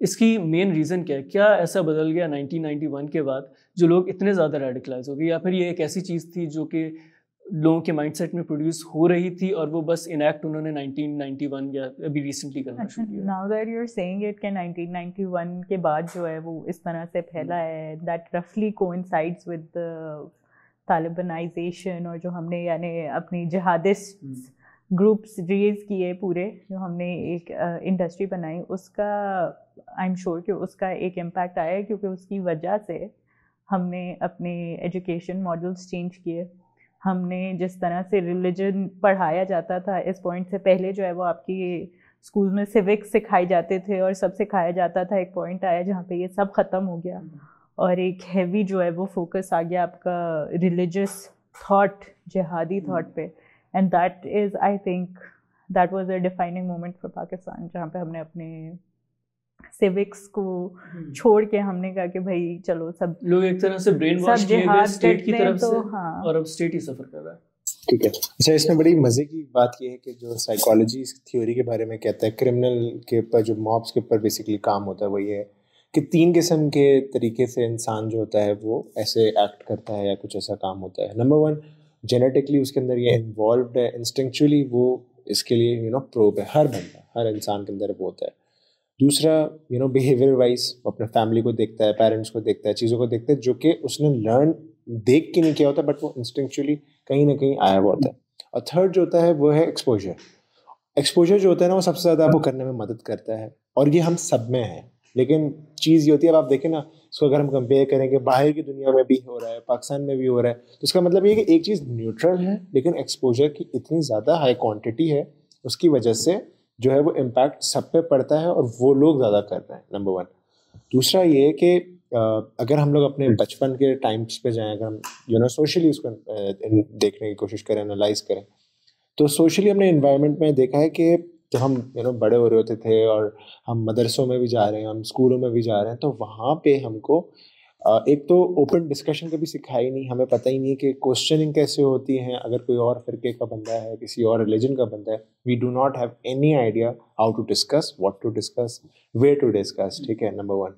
اس کی مین ریزن کیا ہے؟ کیا ایسا بدل گیا 1991 کے بعد جو لوگ اتنے زیادہ ریڈیکلائز ہو گئے, یا پھر یہ ایک ایسی چیز تھی جو کہ لوگوں کے مائنڈ سیٹ میں پروڈیوس ہو رہی تھی اور وہ بس انیکٹ انہوں نے 1991 یا ابھی ریسنٹلی کرنا شروع کیا؟ Now that you're saying it کہ 1991 کے بعد جو ہے وہ اس طرح سے پھیلا ہے, that roughly coincides with the Talibanisation, اور جو ہم نے یعنی اپنی جہادسٹ گروپس ریز کیے پورے, جو ہم نے ایک انڈسٹری بنائی, اس کا آئی ایم شیور کہ اس کا ایک امپیکٹ آیا ہے, کیونکہ اس کی وجہ سے ہم نے اپنے ایجوکیشن ماڈلس چینج کیے. ہم نے جس طرح سے ریلیجن پڑھایا جاتا تھا اس پوائنٹ سے پہلے جو ہے وہ آپ کی اسکول میں سیوکس سکھائے جاتے تھے اور سب سکھایا جاتا تھا, ایک پوائنٹ آیا جہاں پہ یہ سب ختم ہو گیا اور ایک ہیوی جو ہے وہ فوکس آ گیا آپ کا ریلیجس تھاٹ, جہادی تھاٹ پہ. And that is I think that was a defining moment for Pakistan, جہاں پہ ہم نے اپنے سیوکس کو چھوڑ کے ہم نے کہا کہ بھائی چلو سب لوگ ایک طرح سے برین واش کیے گئے اسٹیٹ کی طرف سے, اور اب اسٹیٹ ہی سفر کر رہا ہے. ٹھیک ہے. اچھا, اس میں بڑی مزے کی بات یہ ہے کہ جو سائیکالوجی تھیوری کے بارے میں کہتا ہے کرمنل کے اوپر, جو مابس کے اوپر بیسیکلی کام ہوتا ہے, وہ یہ ہے کہ 3 قسم کے طریقے سے انسان جو ہوتا ہے وہ ایسے ایکٹ کرتا ہے یا کچھ ایسا کام ہوتا ہے. نمبر 1, جینیٹکلی اس کے اندر یہ انوالوڈ ہے, انسٹنکچولی وہ اس کے لیے پروب ہے, ہر بندہ ہر انسان کے اندر وہ ہوتا ہے. دوسرا بیہیویئر وائز اپنے فیملی کو دیکھتا ہے, پیرنٹس کو دیکھتا ہے, چیزوں کو دیکھتا ہے جو کہ اس نے لرن دیکھ کے نہیں کیا ہوتا, بٹ وہ انسٹنکچولی کہیں نہ کہیں آیا ہوا ہوتا ہے. اور تھرڈ جو ہوتا ہے وہ ہے ایکسپوجر. ایکسپوجر جو ہوتا ہے نا وہ سب سے زیادہ آپ کو کرنے میں مدد کرتا ہے, اور یہ ہم سب میں ہے. لیکن چیز یہ ہوتی ہے, اب آپ دیکھیں نا اس کو اگر ہم کمپیئر کریں کہ باہر کی دنیا میں بھی ہو رہا ہے, پاکستان میں بھی ہو رہا ہے, تو اس کا مطلب یہ کہ ایک چیز نیوٹرل ہے لیکن ایکسپوجر کی اتنی زیادہ ہائی کوانٹٹی ہے, اس کی وجہ سے جو ہے وہ امپیکٹ سب پہ پڑتا ہے اور وہ لوگ زیادہ کر رہے ہیں. نمبر 1. دوسرا یہ کہ اگر ہم لوگ اپنے بچپن کے ٹائمس پہ جائیں, اگر ہم سوشلی اس کو دیکھنے کی کوشش کریں, انالائز کریں, تو سوشلی ہم نے انوائرمنٹ میں دیکھا ہے کہ جب ہم بڑے ہو رہے ہوتے تھے اور ہم مدرسوں میں بھی جا رہے ہیں, ہم اسکولوں میں بھی جا رہے ہیں, تو وہاں پہ ہم کو ایک تو اوپن ڈسکشن کبھی سکھائی نہیں, ہمیں پتہ ہی نہیں کہ کوشچننگ کیسے ہوتی ہیں. اگر کوئی اور فرقے کا بندہ ہے, کسی اور ریلیجن کا بندہ ہے, we do not have any idea how to discuss, what to discuss, where to discuss. ٹھیک ہے, نمبر 1.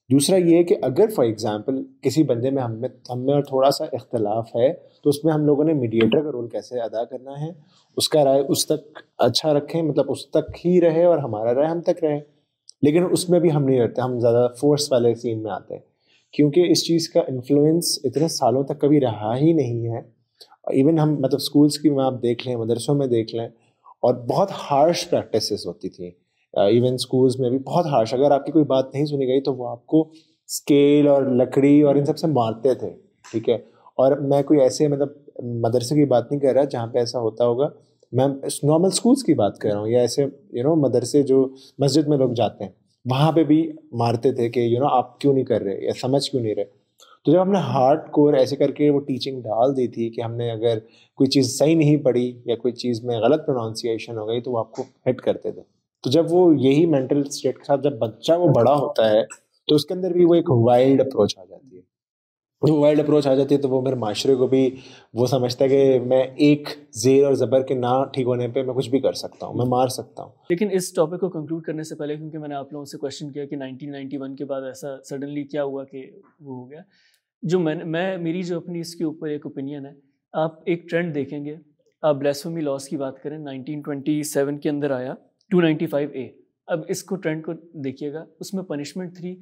دوسرا یہ کہ اگر فار ایگزامپل کسی بندے میں ہم میں اور تھوڑا سا اختلاف ہے, تو اس میں ہم لوگوں نے میڈیٹر کا رول کیسے ادا کرنا ہے, اس کا رائے اس تک اچھا رکھیں, مطلب اس تک ہی رہے اور ہمارا رائے ہم تک رہے. لیکن اس میں بھی ہم نہیں رہتے, ہم زیادہ فورس والے سین میں آتے ہیں, کیونکہ اس چیز کا انفلوئنس اتنے سالوں تک کبھی رہا ہی نہیں ہے. ایون ہم اسکولس کی میں آپ دیکھ لیں, مدرسوں میں دیکھ لیں, اور بہت ہارش پریکٹسز ہوتی تھیں. ایون اسکولس میں بھی بہت ہارش, اگر آپ کی کوئی بات نہیں سنی گئی تو وہ آپ کو اسکیل اور لکڑی اور ان سب سے مارتے تھے. ٹھیک ہے, اور میں کوئی ایسے مدرسے کی بات نہیں کر رہا جہاں پہ ایسا ہوتا ہوگا, میں نارمل اسکولس کی بات کر رہا ہوں, یا ایسے مدرسے جو مسجد میں لوگ جاتے ہیں وہاں پہ بھی مارتے تھے کہ آپ کیوں نہیں کر رہے یا سمجھ کیوں نہیں رہے. تو جب ہم نے ہارڈ کور ایسے کر کے وہ ٹیچنگ ڈال دی تھی کہ ہم نے اگر کوئی چیز صحیح نہیں پڑھی یا کوئی چیز میں غلط پروننسیشن ہو گئی تو وہ آپ کو ہٹ کرتے تھے. تو جب وہ یہی مینٹل اسٹیٹ کے ساتھ جب بچہ وہ بڑا ہوتا ہے تو اس کے اندر بھی وہ ایک وائلڈ اپروچ آ جاتی ہے. وہ وائلڈ اپروچ آ جاتی ہے تو وہ میرے معاشرے کو بھی وہ سمجھتا ہے کہ میں ایک زیر اور زبر کے نہ ٹھیک ہونے پہ میں کچھ بھی کر سکتا ہوں, میں مار سکتا ہوں. لیکن اس ٹاپک کو کنکلوڈ کرنے سے پہلے, کیونکہ میں نے آپ لوگوں سے کویشچن کیا کہ 1991 کے بعد ایسا سڈنلی کیا ہوا کہ وہ ہو گیا, جو میری جو اپنی اس کے اوپر ایک اوپینین ہے, آپ ایک ٹرینڈ دیکھیں گے, آپ بلیسفیمی لاس کی بات کریں, 1927 کے اندر آیا 295A. اب اس کو ٹرینڈ کو دیکھیے گا, اس میں پنشمنٹ تھی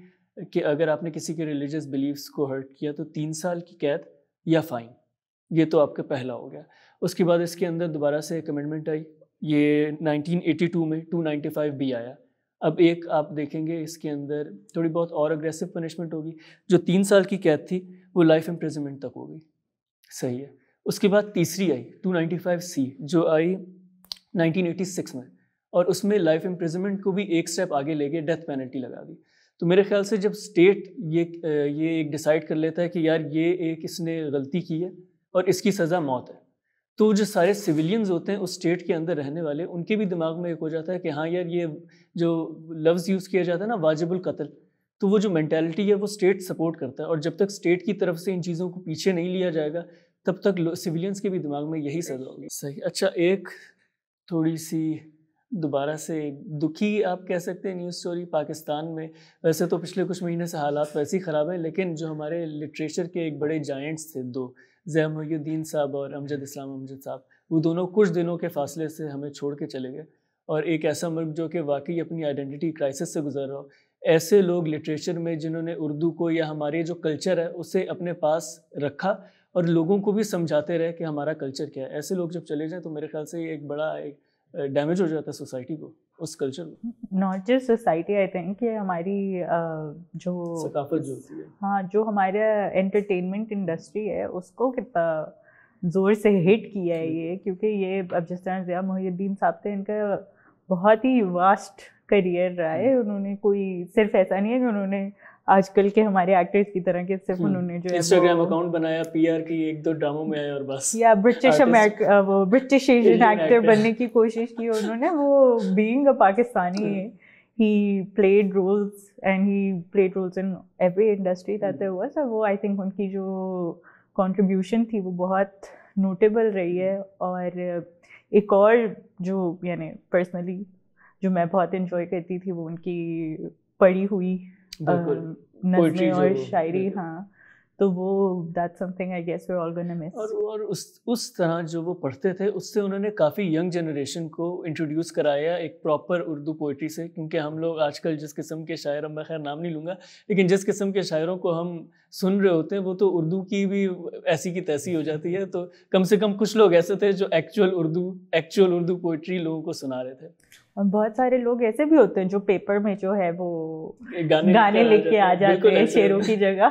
کہ اگر آپ نے کسی کے ریلیجیس بلیفس کو ہرٹ کیا تو 3 سال کی قید یا فائن. یہ تو آپ کا پہلا ہو گیا. اس کے بعد اس کے اندر دوبارہ سے ایک امینڈمنٹ آئی, یہ 1982 میں 295B آیا. اب ایک آپ دیکھیں گے اس کے اندر تھوڑی بہت اور اگریسو پنشمنٹ ہوگی, جو 3 سال کی قید تھی وہ لائف امپریزنمنٹ تک ہوگی. صحیح ہے. اس کے بعد تیسری آئی 295C جو آئی 1986 میں, اور اس میں لائف امپریزنمنٹ کو بھی ایک سٹیپ آگے لے کے ڈیتھ پینلٹی لگا دی. تو میرے خیال سے جب اسٹیٹ یہ ایک ڈیسائیڈ کر لیتا ہے کہ یار یہ ایک اس نے غلطی کی ہے اور اس کی سزا موت ہے, تو جو سارے سویلینز ہوتے ہیں اس اسٹیٹ کے اندر رہنے والے, ان کے بھی دماغ میں ایک ہو جاتا ہے کہ ہاں یار یہ جو لفظ یوز کیا جاتا ہے نا واجب القتل, تو وہ جو مینٹیلٹی ہے وہ اسٹیٹ سپورٹ کرتا ہے. اور جب تک اسٹیٹ کی طرف سے ان چیزوں کو پیچھے نہیں لیا جائے گا تب تک سویلینز کے بھی دماغ میں یہی سزا ہوگی. صحیح. اچھا, ایک تھوڑی سی دوبارہ سے دکھی آپ کہہ سکتے ہیں نیوز سٹوری پاکستان میں. ویسے تو پچھلے کچھ مہینے سے حالات ویسے ہی خراب ہیں, لیکن جو ہمارے لٹریچر کے ایک بڑے جائنٹس تھے دو, ضیاء محی الدین صاحب اور امجد اسلام امجد صاحب, وہ دونوں کچھ دنوں کے فاصلے سے ہمیں چھوڑ کے چلے گئے. اور ایک ایسا ملک جو کہ واقعی اپنی آئیڈینٹی کرائسس سے گزر رہا ہو, ایسے لوگ لٹریچر میں جنہوں نے اردو کو یا ہمارے جو کلچر ہے اسے اپنے پاس رکھا اور لوگوں کو بھی سمجھاتے رہے کہ ہمارا کلچر کیا ہے, ایسے لوگ جب چلے جائیں تو میرے خیال سے یہ ایک بڑا ڈیمیج ہو جاتا ہے سوسائٹی کو, اس کلچر کو. Not just society, I think کہ ہماری جو ثقافت جو ہوتی ہے, ہاں جو ہمارا انٹرٹینمنٹ انڈسٹری ہے اس کو کتنا زور سے ہٹ کیا ہے یہ, کیونکہ یہ اب جس طرح ضیاء محی الدین صاحب تھے, ان کا بہت ہی واسٹ کریئر رہا ہے. انہوں نے کوئی صرف ایسا نہیں ہے کہ انہوں نے آج کل کے ہمارے ایکٹرز کی طرح کے صرف انہوں نے جو ہے انسٹاگرام اکاؤنٹ بنایا, پی آر کی ایک دو ڈراموں میں آئے اور بس, یا وہ برٹش ایشین ایکٹر بننے کی کوشش کی انہوں نے. وہ being a Pakistani he played roles and he played roles in every industry that there was. وہ I think ان کی جو contribution تھی وہ بہت نوٹیبل رہی ہے. اور ایک اور جو یعنی پرسنلی جو میں بہت انجوائے کرتی تھی وہ ان کی پڑھی ہوئی نظمیں اور شاعری. ہاں تو وہ that something I guess we are all gonna miss. اور اس طرح جو وہ پڑھتے تھے اس سے انہوں نے کافی ینگ جنریشن کو انٹروڈیوس کرایا ایک پراپر اردو پوئٹری سے. کیونکہ ہم لوگ آج کل جس قسم کے شاعر, میں خیر نام نہیں لوں گا, لیکن جس قسم کے شاعروں کو ہم سن رہے ہوتے ہیں وہ تو اردو کی بھی ایسی کی تیسی ہو جاتی ہے. تو کم سے کم کچھ لوگ ایسے تھے جو ایکچوئل اردو پوئٹری لوگوں کو سنا رہے تھے. اور بہت سارے لوگ ایسے بھی ہوتے ہیں جو پیپر میں جو ہے وہ گانے لکھ کے آ جاتے ہیں شعروں کی جگہ.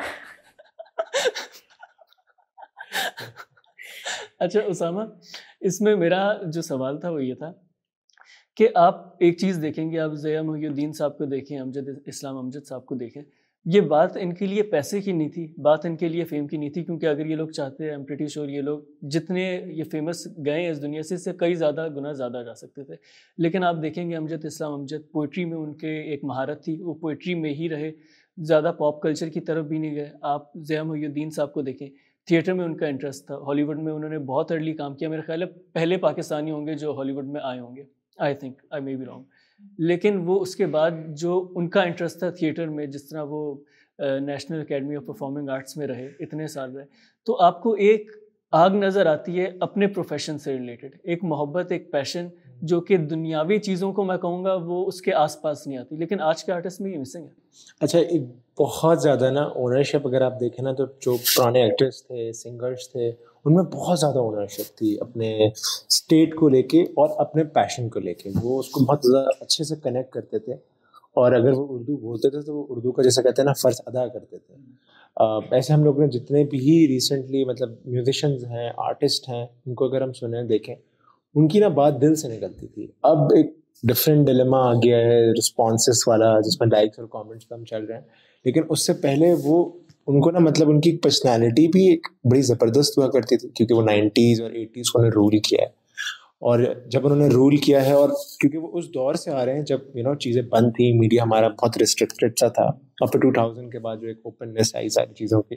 اچھا اسامہ, اس میں میرا جو سوال تھا وہ یہ تھا کہ آپ ایک چیز دیکھیں گے, آپ ضیاء محی الدین صاحب کو دیکھیں, امجد اسلام امجد صاحب کو دیکھیں, یہ بات ان کے لیے پیسے کی نہیں تھی, بات ان کے لیے فیم کی نہیں تھی. کیونکہ اگر یہ لوگ چاہتے ہیں, ایم پریٹی شور یہ لوگ جتنے یہ فیمس گئے اس دنیا سے, اس سے کئی زیادہ گنا زیادہ جا سکتے تھے. لیکن آپ دیکھیں گے امجد اسلام امجد پوئٹری میں ان کے ایک مہارت تھی, وہ پوئٹری میں ہی رہے, زیادہ پاپ کلچر کی طرف بھی نہیں گئے. آپ ضیاء محی الدین صاحب کو دیکھیں, تھیٹر میں ان کا انٹرسٹ تھا, ہالی ووڈ میں انہوں نے بہت ارلی کام کیا. میرا خیال ہے پہلے پاکستانی ہوں گے جو ہالی ووڈ میں آئے ہوں گے, I think, I may be wrong. لیکن وہ اس کے بعد جو ان کا انٹرسٹ تھا تھیٹر میں, جس طرح وہ national academy of performing arts میں رہے, اتنے سال رہے, تو آپ کو ایک آگ نظر آتی ہے اپنے پروفیشن سے ریلیٹڈ, ایک محبت, ایک پیشن جو کہ دنیاوی چیزوں کو میں کہوں گا وہ اس کے آس پاس نہیں آتی. لیکن آج کے آرٹسٹ میں یہ مسنگ ہے. اچھا, ایک بہت زیادہ نا اونرشپ اگر آپ دیکھیں نا تو جو پرانے ایکٹرس تھے, سنگرس تھے, ان میں بہت زیادہ اونرشپ تھی اپنے اسٹیٹ کو لے کے اور اپنے پیشن کو لے کے. وہ اس کو بہت زیادہ اچھے سے کنیکٹ کرتے تھے, اور اگر وہ اردو بولتے تھے تو وہ اردو کا جیسا کہتے ہیں نا فرض ادا کرتے تھے. ایسے ہم لوگ نے جتنے بھی ریسنٹلی مطلب میوزیشنز ہیں, آرٹسٹ ہیں, ان کو اگر ہم سنیں دیکھیں, ان کی نا بات دل سے نکلتی تھی. اب ایک ڈفرینٹ ڈیلیما آ گیا ہے رسپانسز والا, جس میں لائکس اور کامنٹس پہ ہم چل رہے ہیں. لیکن اس سے پہلے وہ ان کو نا مطلب ان کی پرسنالٹی بھی ایک بڑی زبردست ہوا کرتی تھی, کیونکہ وہ 90s اور 80s کو انہوں نے رول کیا ہے. اور جب انہوں نے رول کیا ہے, اور کیونکہ وہ اس دور سے آ رہے ہیں جب چیزیں بند تھیں, میڈیا ہمارا بہت ریسٹرکٹیڈ سا تھا, آفٹر 2000 کے بعد جو ایک اوپننیس آئی ساری چیزوں کی,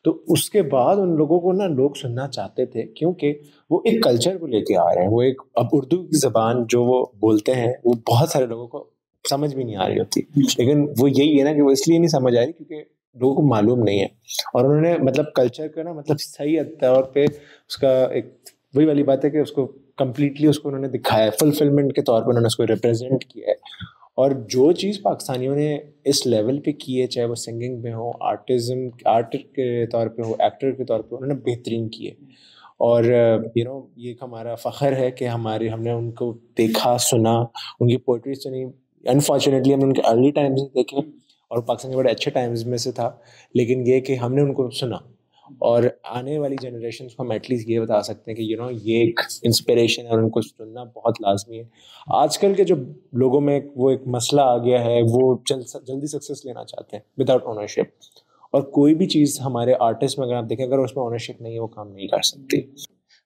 تو اس کے بعد ان لوگوں کو نا لوگ سننا چاہتے تھے, کیونکہ وہ ایک کلچر کو لے کے آ رہے ہیں. وہ ایک اب اردو کی زبان جو وہ بولتے ہیں وہ بہت سارے لوگوں کو سمجھ بھی نہیں آ رہی ہوتی, لیکن وہ یہی ہے نا کہ وہ اس لیے نہیں سمجھ آ رہی کیونکہ لوگوں کو معلوم نہیں ہے. اور انہوں نے مطلب کلچر کا نا مطلب صحیح طور پہ اس کا ایک وہی والی بات ہے کہ اس کو کمپلیٹلی اس کو انہوں نے دکھایا ہے, فلفلمنٹ کے طور پہ انہوں نے اس کو ریپرزینٹ کیا ہے. اور جو چیز پاکستانیوں نے اس لیول پہ کی ہے, چاہے وہ سنگنگ میں ہو, آرٹ کے طور پہ ہو, ایکٹر کے طور پہ, انہوں نے بہترین کی ہے. اور یہ ہمارا فخر ہے کہ ہم نے ان کو دیکھا, سنا, ان کی پوئٹری سنی. انفارچونیٹلی ہم نے ان کے ارلی ٹائمز دیکھے اور پاکستان کے بڑے اچھے ٹائمز میں سے تھا, لیکن یہ کہ ہم نے ان کو سنا. اور آنے والی جنریشنس کو ہم ایٹ لیسٹ یہ بتا سکتے ہیں کہ یہ ایک انسپریشن ہے اور ان کو سننا بہت لازمی ہے. آج کل کے جو لوگوں میں وہ ایک مسئلہ آ گیا ہے, وہ جلدی سکسیس لینا چاہتے ہیں وداؤٹ اونرشپ. اور کوئی بھی چیز ہمارے آرٹسٹ میں اگر آپ دیکھیں, اگر اس میں اونرشپ نہیں ہے وہ کام نہیں کر سکتی.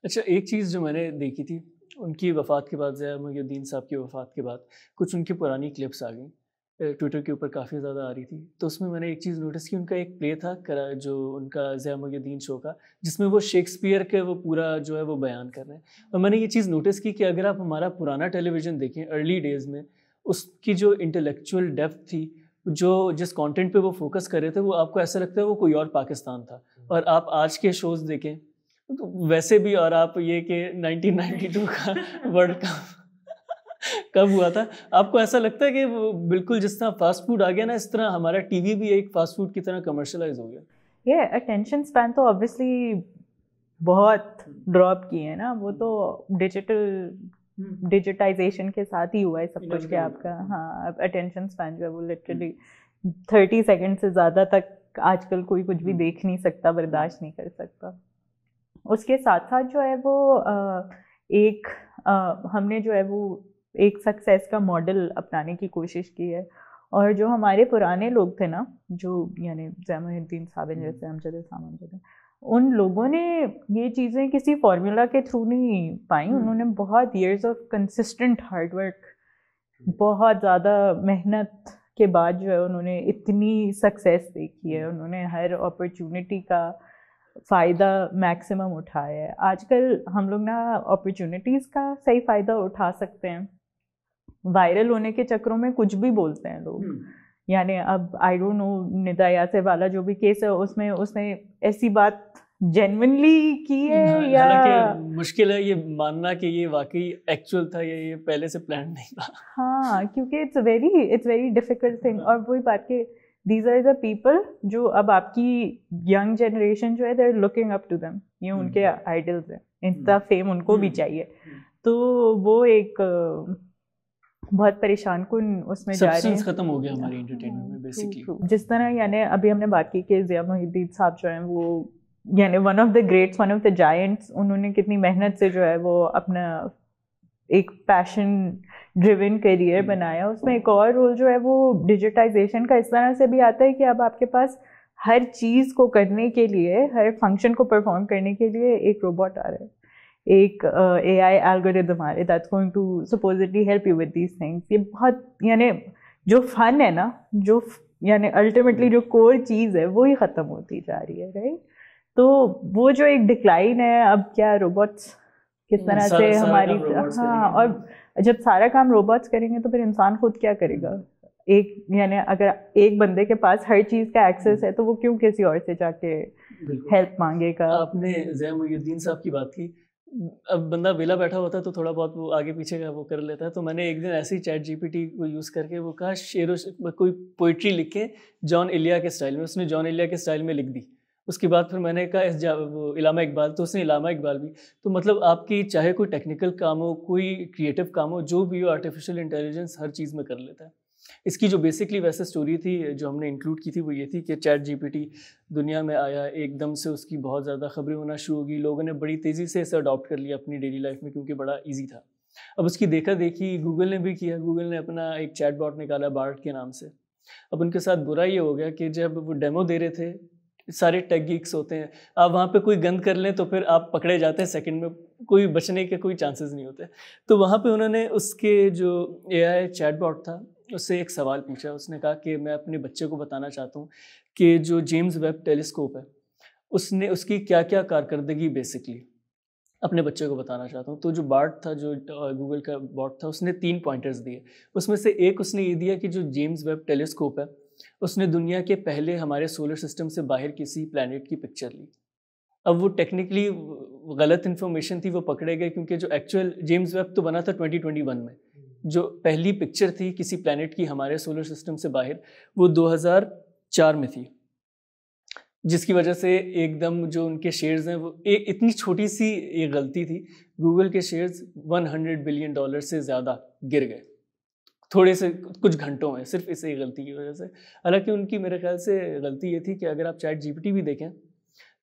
اچھا, ایک چیز جو میں نے دیکھی تھی ان کی وفات کے بعد, ضیاء محی الدین صاحب کی وفات کے بعد کچھ ان کی پرانی کلپس آ گئیں ٹویٹر کے اوپر کافی زیادہ آ رہی تھی. تو اس میں نے ایک چیز نوٹس کی, ان کا ایک پلے تھا جو ان کا ضیاء محی الدین شو کا, جس میں وہ شیکسپیئر کے وہ پورا جو ہے وہ بیان کر رہے ہیں. اور میں نے یہ چیز نوٹس کی کہ اگر آپ ہمارا پرانا ٹیلی ویژن دیکھیں ارلی ڈیز میں, اس کی جو انٹلیکچوئل ڈیپتھ تھی, جس کانٹینٹ پہ وہ فوکس کر رہے تھے, وہ آپ کو ایسا لگتا ہے وہ کوئی اور پاکستان تھا. اور آپ آج کے شوز دیکھیں ویسے بھی, اور آپ یہ کہ 1992 کا ورلڈ کپ کب ہوا تھا, آپ کو ایسا لگتا ہے کہ وہ بالکل جس طرح فاسٹ فوڈ آ گیا نا, اس طرح ہمارا ٹی وی بھی ایک فاسٹ فوڈ کی طرح کمرشلائز ہو گیا. یہ اٹینشن اسپین تو آبویسلی بہت ڈراپ کی ہے نا, وہ تو ڈیجیٹائزیشن کے ساتھ ہی ہوا ہے سب کچھ, کہ آپ کا ہاں اٹینشن اسپین جو ہے وہ لٹرلی 30 سیکنڈ سے زیادہ تک آج کل کوئی کچھ بھی دیکھ نہیں سکتا, برداشت نہیں کر سکتا. اس کے ساتھ ساتھ جو ہے وہ ایک ہم نے جو ہے وہ ایک سکسیس کا ماڈل اپنانے کی کوشش کی ہے. اور جو ہمارے پرانے لوگ تھے نا, جو یعنی ضیاء محی الدین صاحب جیسے امجد احسان امجد, ان لوگوں نے یہ چیزیں کسی فارمولا کے تھرو نہیں پائیں. انہوں نے بہت years of consistent hard work, بہت زیادہ محنت کے بعد جو ہے انہوں نے اتنی سکسیس دیکھی ہے. انہوں نے ہر اپرچونٹی کا فائدہ میکسیمم اٹھایا ہے. آج کل ہم لوگ نا اپرچونٹیز کا صحیح فائدہ اٹھا سکتے ہیں, وائرل ہونے کے چکروں میں کچھ بھی بولتے ہیں لوگ. یعنی اب آئی ڈونٹ نو ندا یاسر والا جو بھی کیس ہے, اس نے ایسی بات جینونلی کی ہے, یا مشکل ہے یہ ماننا کہ یہ واقعی ایکچوئل تھا یا یہ پہلے سے پلان نہیں تھا. ہاں, کیونکہ اٹس ویری ڈیفیکلٹ تھنگ. اور وہی بات کہ دیز آر دا پیپل جو اب آپ کی ینگ جنریشن جو ہے they are looking up to them, یہ ان کے آئیڈلز ہیں, انسٹا فیم ان کو بھی چاہیے. تو وہ ایک بہت پریشان کن اس میں جا رہے ہیں, ختم ہو گیا ہماری انٹرٹینمنٹ میں بیسیکلی. جس طرح یعنی ابھی ہم نے بات کی کہ ضیاء محی الدین صاحب جو ہیں وہ یعنی one of the greats, one of the giants, انہوں نے کتنی محنت سے جو ہے وہ اپنا ایک پیشن ڈریون کیریئر بنایا. اس میں ایک اور رول جو ہے وہ ڈیجیٹائزیشن کا اس طرح سے بھی آتا ہے کہ اب آپ کے پاس ہر چیز کو کرنے کے لیے, ہر فنکشن کو پرفارم کرنے کے لیے ایک روبوٹ آ رہا ہے, ایک اے آئی الگوریدم آ رہا ہے that's going to supposedly help you with these things. یہ بہت یعنی جو فن ہے نا, جو یعنی الٹیمیٹلی جو کور چیز ہے وہی ختم ہوتی جا رہی ہے, رائٹ. تو وہ جو ایک ڈکلائن ہے, اب کیا روبوٹس کس طرح سے ہماری, ہاں, اور جب سارا کام روبوٹس کریں گے تو پھر انسان خود کیا کرے گا. ایک یعنی اگر ایک بندے کے پاس ہر چیز کا ایکسیس ہے تو وہ کیوں کسی اور سے جا کے ہیلپ مانگے گا. آپ نے ضیاء محی الدین صاحب کی بات کی, اب بندہ ویلا بیٹھا ہوتا ہے تو تھوڑا بہت وہ آگے پیچھے کا وہ کر لیتا ہے. تو میں نے ایک دن ایسی چیٹ جی پی ٹی کو یوز کر کے وہ کہا کوئی پوئٹری لکھے جان ایلیا کے اسٹائل میں. اس نے جان ایلیا کے اسٹائل میں لکھ دی. اس کے بعد پھر میں نے کہا علامہ اقبال, تو اس نے علامہ اقبال بھی. تو مطلب آپ کی چاہے کوئی ٹیکنیکل کام ہو, کوئی کریٹو کام ہو, جو بھی ہو, آرٹیفیشیل انٹیلیجنس ہر چیز میں کر لیتا ہے. اس کی جو بیسکلی ویسے اسٹوری تھی جو ہم نے انکلوڈ کی تھی وہ یہ تھی کہ چیٹ جی پی ٹی دنیا میں آیا, ایک دم سے اس کی بہت زیادہ خبریں ہونا شروع ہو گئی, لوگوں نے بڑی تیزی سے اسے اڈاپٹ کر لیا اپنی ڈیلی لائف میں کیونکہ بڑا ایزی تھا. اب اس کی دیکھا دیکھی گوگل نے بھی کیا. گوگل نے اپنا ایک چیٹ باٹ نکالا بارٹ کے نام سے. اب ان کے ساتھ برا یہ ہو گیا کہ جب وہ ڈیمو دے رہے تھے, سارے ٹیک گیکس ہوتے ہیں, آپ وہاں پہ کوئی گند کر لیں تو پھر آپ پکڑے جاتے ہیں سیکنڈ میں, کوئی بچنے کے کوئی چانسز نہیں ہوتے. تو وہاں پہ انہوں نے اس کے جو اے آئی چیٹ باٹ تھا اس سے ایک سوال پوچھا. اس نے کہا کہ میں اپنے بچے کو بتانا چاہتا ہوں کہ جو جیمز ویب ٹیلیسکوپ ہے اس کی کیا کیا کارکردگی بیسکلی اپنے بچے کو بتانا چاہتا ہوں. تو جو بارٹ تھا, جو گوگل کا باٹ تھا, اس نے 3 پوائنٹرز دیے. اس میں سے ایک اس نے یہ دیا کہ جو جیمز ویب ٹیلیسکوپ ہے اس نے دنیا کے پہلے ہمارے سولر سسٹم سے باہر کسی پلانٹ کی پکچر لی. اب وہ ٹیکنیکلی غلط انفارمیشن تھی, وہ پکڑے گئے کیونکہ جو ایکچوئل جیمز ویب تو بنا تھا 2021 میں. جو پہلی پکچر تھی کسی پلانٹ کی ہمارے سولر سسٹم سے باہر وہ 2004 میں تھی, جس کی وجہ سے ایک دم جو ان کے شیئرز ہیں وہ ایک اتنی چھوٹی سی ایک غلطی تھی, گوگل کے شیئرز $100 بلین سے زیادہ گر گئے تھوڑے سے کچھ گھنٹوں میں, صرف اس ایک غلطی کی وجہ سے. حالانکہ ان کی میرے خیال سے غلطی یہ تھی کہ اگر آپ چیٹ جی پی ٹی بھی دیکھیں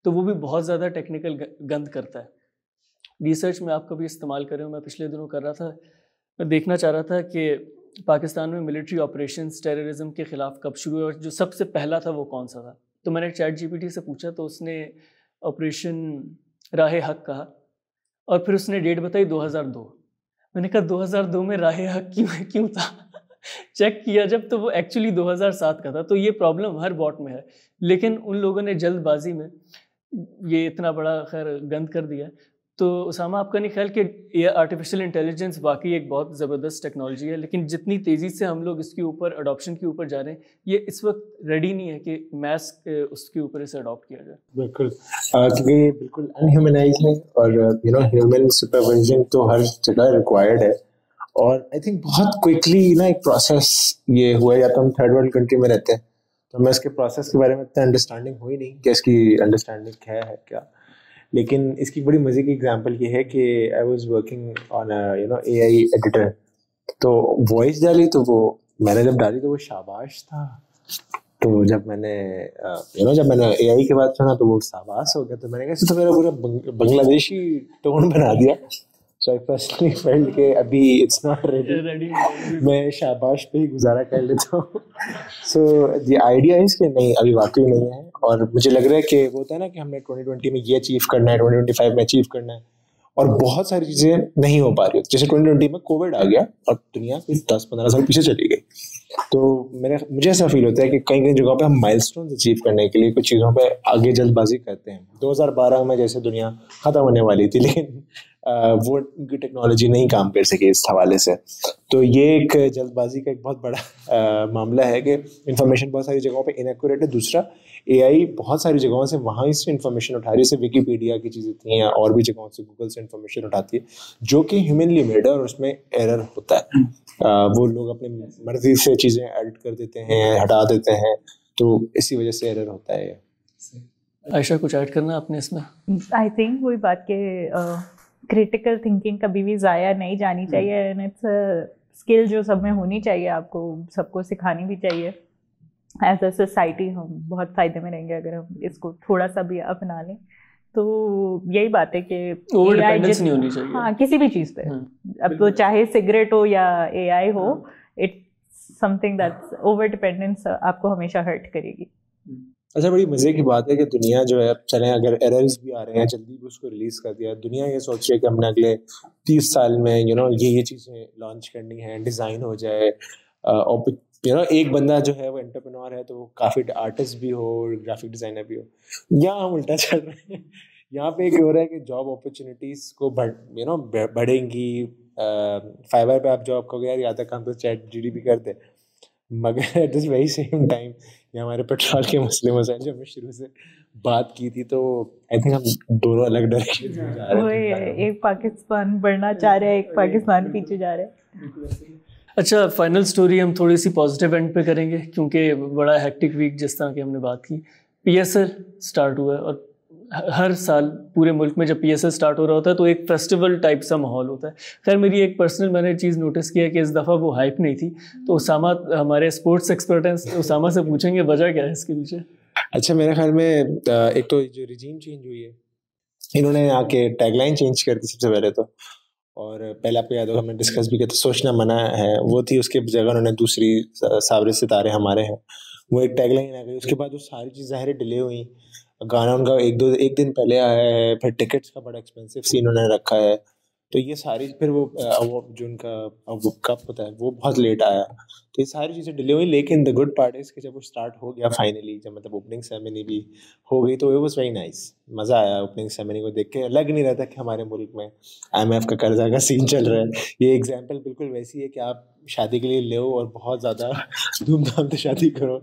تو وہ بھی بہت زیادہ ٹیکنیکل گند کرتا ہے. ریسرچ میں آپ کبھی استعمال کریں, میں پچھلے دنوں کر رہا تھا, میں دیکھنا چاہ رہا تھا کہ پاکستان میں ملٹری آپریشنز ٹیررزم کے خلاف کب شروع ہوئے اور جو سب سے پہلا تھا وہ کون سا تھا. تو میں نے چیٹ جی پی ٹی سے پوچھا تو اس نے آپریشن راہ حق کہا اور پھر اس نے ڈیٹ بتائی 2002. میں نے کہا 2002 میں راہ حق کیوں تھا؟ چیک کیا جب تو وہ ایکچولی 2007 کا تھا. تو یہ پرابلم ہر باٹ میں ہے, لیکن ان لوگوں نے جلد بازی میں یہ اتنا بڑا خیر گند کر دیا. تو اسامہ آپ کا نہیں خیال کہ یہ آرٹیفیشیل انٹیلیجنس واقعی ایک بہت زبردست ٹیکنالوجی ہے, لیکن جتنی تیزی سے ہم لوگ اس کے اوپر اڈاپشن کے اوپر جا رہے ہیں, یہ اس وقت ریڈی نہیں ہے کہ میس اس کے اوپر اسے اڈاپٹ کیا جائے؟ بالکل, کیونکہ یہ بالکل انہیومنائز ہے اور ہیومن سپرویژن تو ہر جگہ ریکوائرڈ ہے. اور آئی تھنک بہت کوئکلی ایک پروسیس یہ ہوا ہے. یا تو ہم تھرڈ ورلڈ کنٹری میں رہتے ہیں تو ہمیں اس کے پروسیس کے بارے میں اتنا انڈرسٹینڈنگ ہوئی نہیں کہ اس کی انڈرسٹینڈنگ ہے کیا. لیکن اس کی بڑی مزے کی اگزامپل یہ ہے کہ I was working on a I editor. تو وائس ڈالی تو وہ میں نے جب ڈالی تو وہ شاباش تھا. تو جب میں نے اے آئی کے بعد سنا تو وہ شاباش ہو گیا. تو میں نے کہا تو میرا پورا بنگلہ دیشی ٹون بنا دیا. سو آئی پرسنلی فیلڈ کہ ابھی اٹس ناٹ ریڈی, میں شاباش پہ ہی گزارا کر لیتا ہوں. سو دی آئیڈیا از کہ نہیں ابھی واقعی نہیں ہے. اور مجھے لگ رہا ہے کہ وہ ہوتا ہے نا کہ ہم نے 2020 میں یہ اچیو کرنا ہے, 2025 میں اچیو کرنا ہے, اور بہت ساری چیزیں نہیں ہو پا رہی. جیسے 2020 میں کووڈ آ گیا اور دنیا 10-15 سال پیچھے چلی گئی. تو مجھے ایسا فیل ہوتا ہے کہ کئی جگہوں پہ ہم مائل اسٹونز اچیو کرنے کے لیے کچھ چیزوں پہ آگے جلد بازی کرتے ہیں. 2012 میں جیسے دنیا ختم ہونے والی تھی, لیکن وہ ان کی ٹیکنالوجی نہیں کام کر سکی اس حوالے سے. تو یہ ایک جلد بازی کا ایک بہت بڑا معاملہ ہے کہ انفارمیشن بہت ساری جگہوں پہ انیکوریٹ ہے. دوسرا, اے آئی بہت ساری جگہوں سے وہاں سے انفارمیشن اٹھا رہی ہے, جیسے ویکیپیڈیا کی چیزیں تھیں یا اور بھی جگہوں سے گوگل سے انفارمیشن اٹھاتی ہے جو کہ ہیومنلی میڈ ہے اور اس میں ایرر ہوتا ہے. وہ لوگ اپنی مرضی سے چیزیں ایڈ کر دیتے ہیں, ہٹا دیتے ہیں, تو اسی وجہ سے ایرر ہوتا ہے. عائشہ کچھ ایڈ کرنا آپ نے اس میں؟ آئی تھنک وہی بات کہ کریٹیکل تھنکنگ کبھی بھی ضائع نہیں جانی چاہیے. اینڈ اٹس اسکل جو سب میں ہونی چاہیے, آپ کو سب کو سکھانی بھی چاہیے. ایز اے سوسائٹی ہم بہت فائدے میں رہیں گے اگر ہم اس کو تھوڑا سا بھی اپنا لیں. تو یہی بات ہے کہ نہیں ہونی چاہیے ہاں کسی بھی چیز پہ, اب تو چاہے سگریٹ ہو یا اے آئی ہو, it's something that's over dependence آپ کو ہمیشہ ہرٹ کرے گی. اچھا, بڑی مزے کی بات ہے کہ دنیا جو ہے, چلیں اگر ایررز بھی آ رہے ہیں جلدی بھی اس کو ریلیز کر دیا. دنیا یہ سوچ رہی ہے کہ ہم نے اگلے 30 سال میں یہ چیزیں لانچ کرنی ہیں, ڈیزائن ہو جائے. ایک بندہ جو ہے وہ انٹرپرینور ہے تو وہ کافی آرٹسٹ بھی ہو, گرافک ڈیزائنر بھی ہو. یہاں ہم الٹا چل رہے ہیں. یہاں پہ ایک ہو رہا ہے کہ جاب اپرچونیٹیز کو بڑھیں گی. فائبر پہ آپ جاب کو گیا یا تک ہم تو چیٹ جی ڈی پی کرتے, مگر at this very same time یہ ہمارے پیٹرول کے مسائل جو ہم نے شروع سے بات کی تھی, تو آئی تھنک ہم دونوں الگ ڈائریکشن میں جا رہے ہیں. ایک پاکستان بڑھنا چاہ رہے ہیں, ایک پاکستان پیچھے جا رہے ہیں. اچھا, فائنل سٹوری ہم تھوڑی سی پازیٹیو اینڈ پہ کریں گے کیونکہ بڑا ہیکٹک ویک جس طرح کی ہم نے بات کی. پی ایس ایل اسٹارٹ ہوا ہے اور ہر سال پورے ملک میں جب پی ایس ایل اسٹارٹ ہو رہا ہوتا ہے تو ایک فیسٹیول ٹائپ سا ماحول ہوتا ہے. خیر میری ایک پرسنل میں نے چیز نوٹس کیا کہ اس دفعہ وہ ہائپ نہیں تھی. تو اسامہ ہمارے اسپورٹس ایکسپرٹ ہیں, اسامہ سے پوچھیں گے وجہ کیا ہے اس کے پیچھے. اچھا, میرے خیال میں ایک تو جو رجیم چینج ہوئی ہے, انہوں نے آ کے ٹیگ لائن چینج کر دی سب سے پہلے تو. اور پہلے آپ کو یاد ہوگا ہم نے ڈسکس بھی کیا تھا, سوچنا منع ہے, وہ تھی. اس کے جگہ انہوں نے دوسری سابر ستارے ہمارے ہیں, وہ ایک ٹیگ لائن آ گئی. اس کے بعد وہ ساری چیز ظاہر ڈیلے ہوئی. گانا ان کا ایک دن پہلے آیا ہے, پھر ٹکٹس کا بڑا ایکسپینسو سی انہوں نے رکھا ہے. تو یہ ساری پھر وہ جو ان کا کپ ہوتا ہے وہ بہت لیٹ آیا. تو یہ ساری چیزیں ڈیلے ہوئی. لیکن دا گڈ پارٹ از کہ جب وہ اسٹارٹ ہو گیا فائنلی, جب مطلب اوپننگ سیریمنی بھی ہو گئی, تو اٹ واز ویری نائس. مزہ آیا اوپننگ سیریمنی کو دیکھ کے. لگ نہیں رہا تھا کہ ہمارے ملک میں آئی ایم ایف کا قرضہ کا سین چل رہا ہے. یہ ایگزامپل بالکل ویسی ہے کہ آپ شادی کے لیے لو اور بہت زیادہ دھوم دھام سے شادی کرو,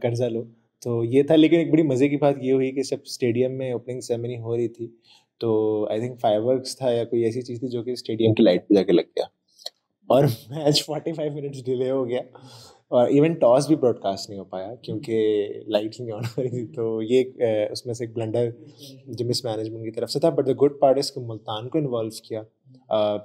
قرضہ لو. تو یہ تھا. لیکن ایک بڑی مزے کی بات یہ ہوئی کہ جب اسٹیڈیم میں اوپننگ سیریمنی ہو رہی تھی تو آئی تھنک فائر ورکس تھا یا کوئی ایسی چیز تھی جو کہ اسٹیڈیم کی لائٹ پہ جا کے لگ گیا اور میچ 45 منٹس ڈیلے ہو گیا. اور ایون ٹاس بھی براڈ کاسٹ نہیں ہو پایا کیونکہ لائٹس نہیں آن ہو رہی تھی. تو یہ اس میں سے ایک بلنڈر جو مس مینجمنٹ کی طرف سے تھا. بٹ دا گڈ پارٹ اس کو ملتان کو انوالو کیا.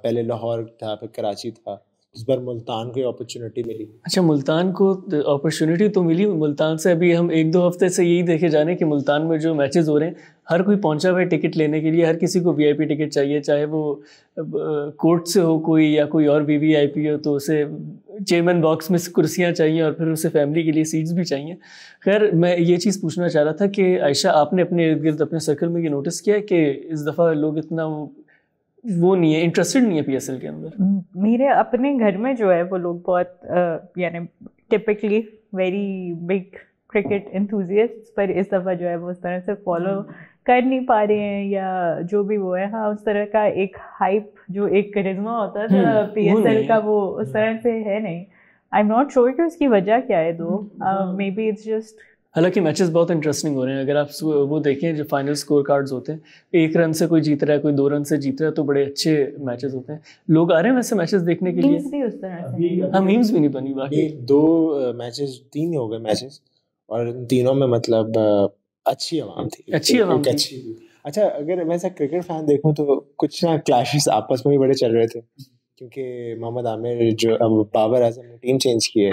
پہلے لاہور تھا, پھر کراچی تھا, اس بار ملتان کو اپرچونیٹی ملی. اچھا, ملتان کو اپرچونیٹی تو ملی. ملتان سے ابھی ہم 1-2 ہفتے سے یہی دیکھے جا رہے ہیں کہ ملتان میں جو میچز ہو رہے ہیں ہر کوئی پہنچا ہوا ہے ٹکٹ لینے کے لیے. ہر کسی کو وی آئی پی ٹکٹ چاہیے, چاہے وہ کورٹ سے ہو کوئی یا کوئی اور وی وی آئی پی ہو, تو اسے چیئرمین باکس میں کرسیاں چاہیے اور پھر اسے فیملی کے لیے سیٹس بھی چاہیے. خیر میں یہ چیز پوچھنا چاہ رہا تھا کہ عائشہ آپ نے اپنے ارد گرد اپنے سرکل میں یہ نوٹس کیا ہے کہ اس دفعہ لوگ اتنا وہ نہیں ہے, انٹرسٹڈ نہیں ہے پی ایس ایل کے اندر. میرے اپنے گھر میں جو ہے وہ لوگ بہت یعنی typically very big cricket enthusiast, پر اس دفعہ جو ہے وہ اس طرح سے فالو کر نہیں پا رہے ہیں یا جو بھی وہ ہے. ہاں اس طرح کا ایک ہائپ جو ایک کرزما ہوتا تھا پی ایس ایل کا وہ اس طرح سے ہے نہیں. آئی ایم ناٹ شیور کہ اس کی وجہ کیا ہے though. Maybe it's just. حالانکہ میچز بہت انٹرسٹنگ ہو رہے ہیں. اگر آپ وہ دیکھیں جو فائنل اسکور کارڈز ہوتے ہیں, 1 رن سے کوئی جیت رہا ہے, کوئی 2 رن سے جیت رہا ہے, تو بڑے اچھے میچز ہوتے ہیں. لوگ آ رہے ہیں ویسے میچز دیکھنے کے لیے. بھی اس طرح سے ہاں میمز بھی نہیں بنی. باقی 2 میچز 3 ہو گئے میچز, اور ان تینوں میں مطلب اچھی عوام تھی. اچھا اگر میں ایسا کرکٹ فین دیکھوں تو کچھ نا کلیشز آپس میں بھی بڑے چل رہے تھے, کیونکہ محمد عامر جو اب بابر اعظم نے ٹیم چینج کی ہے,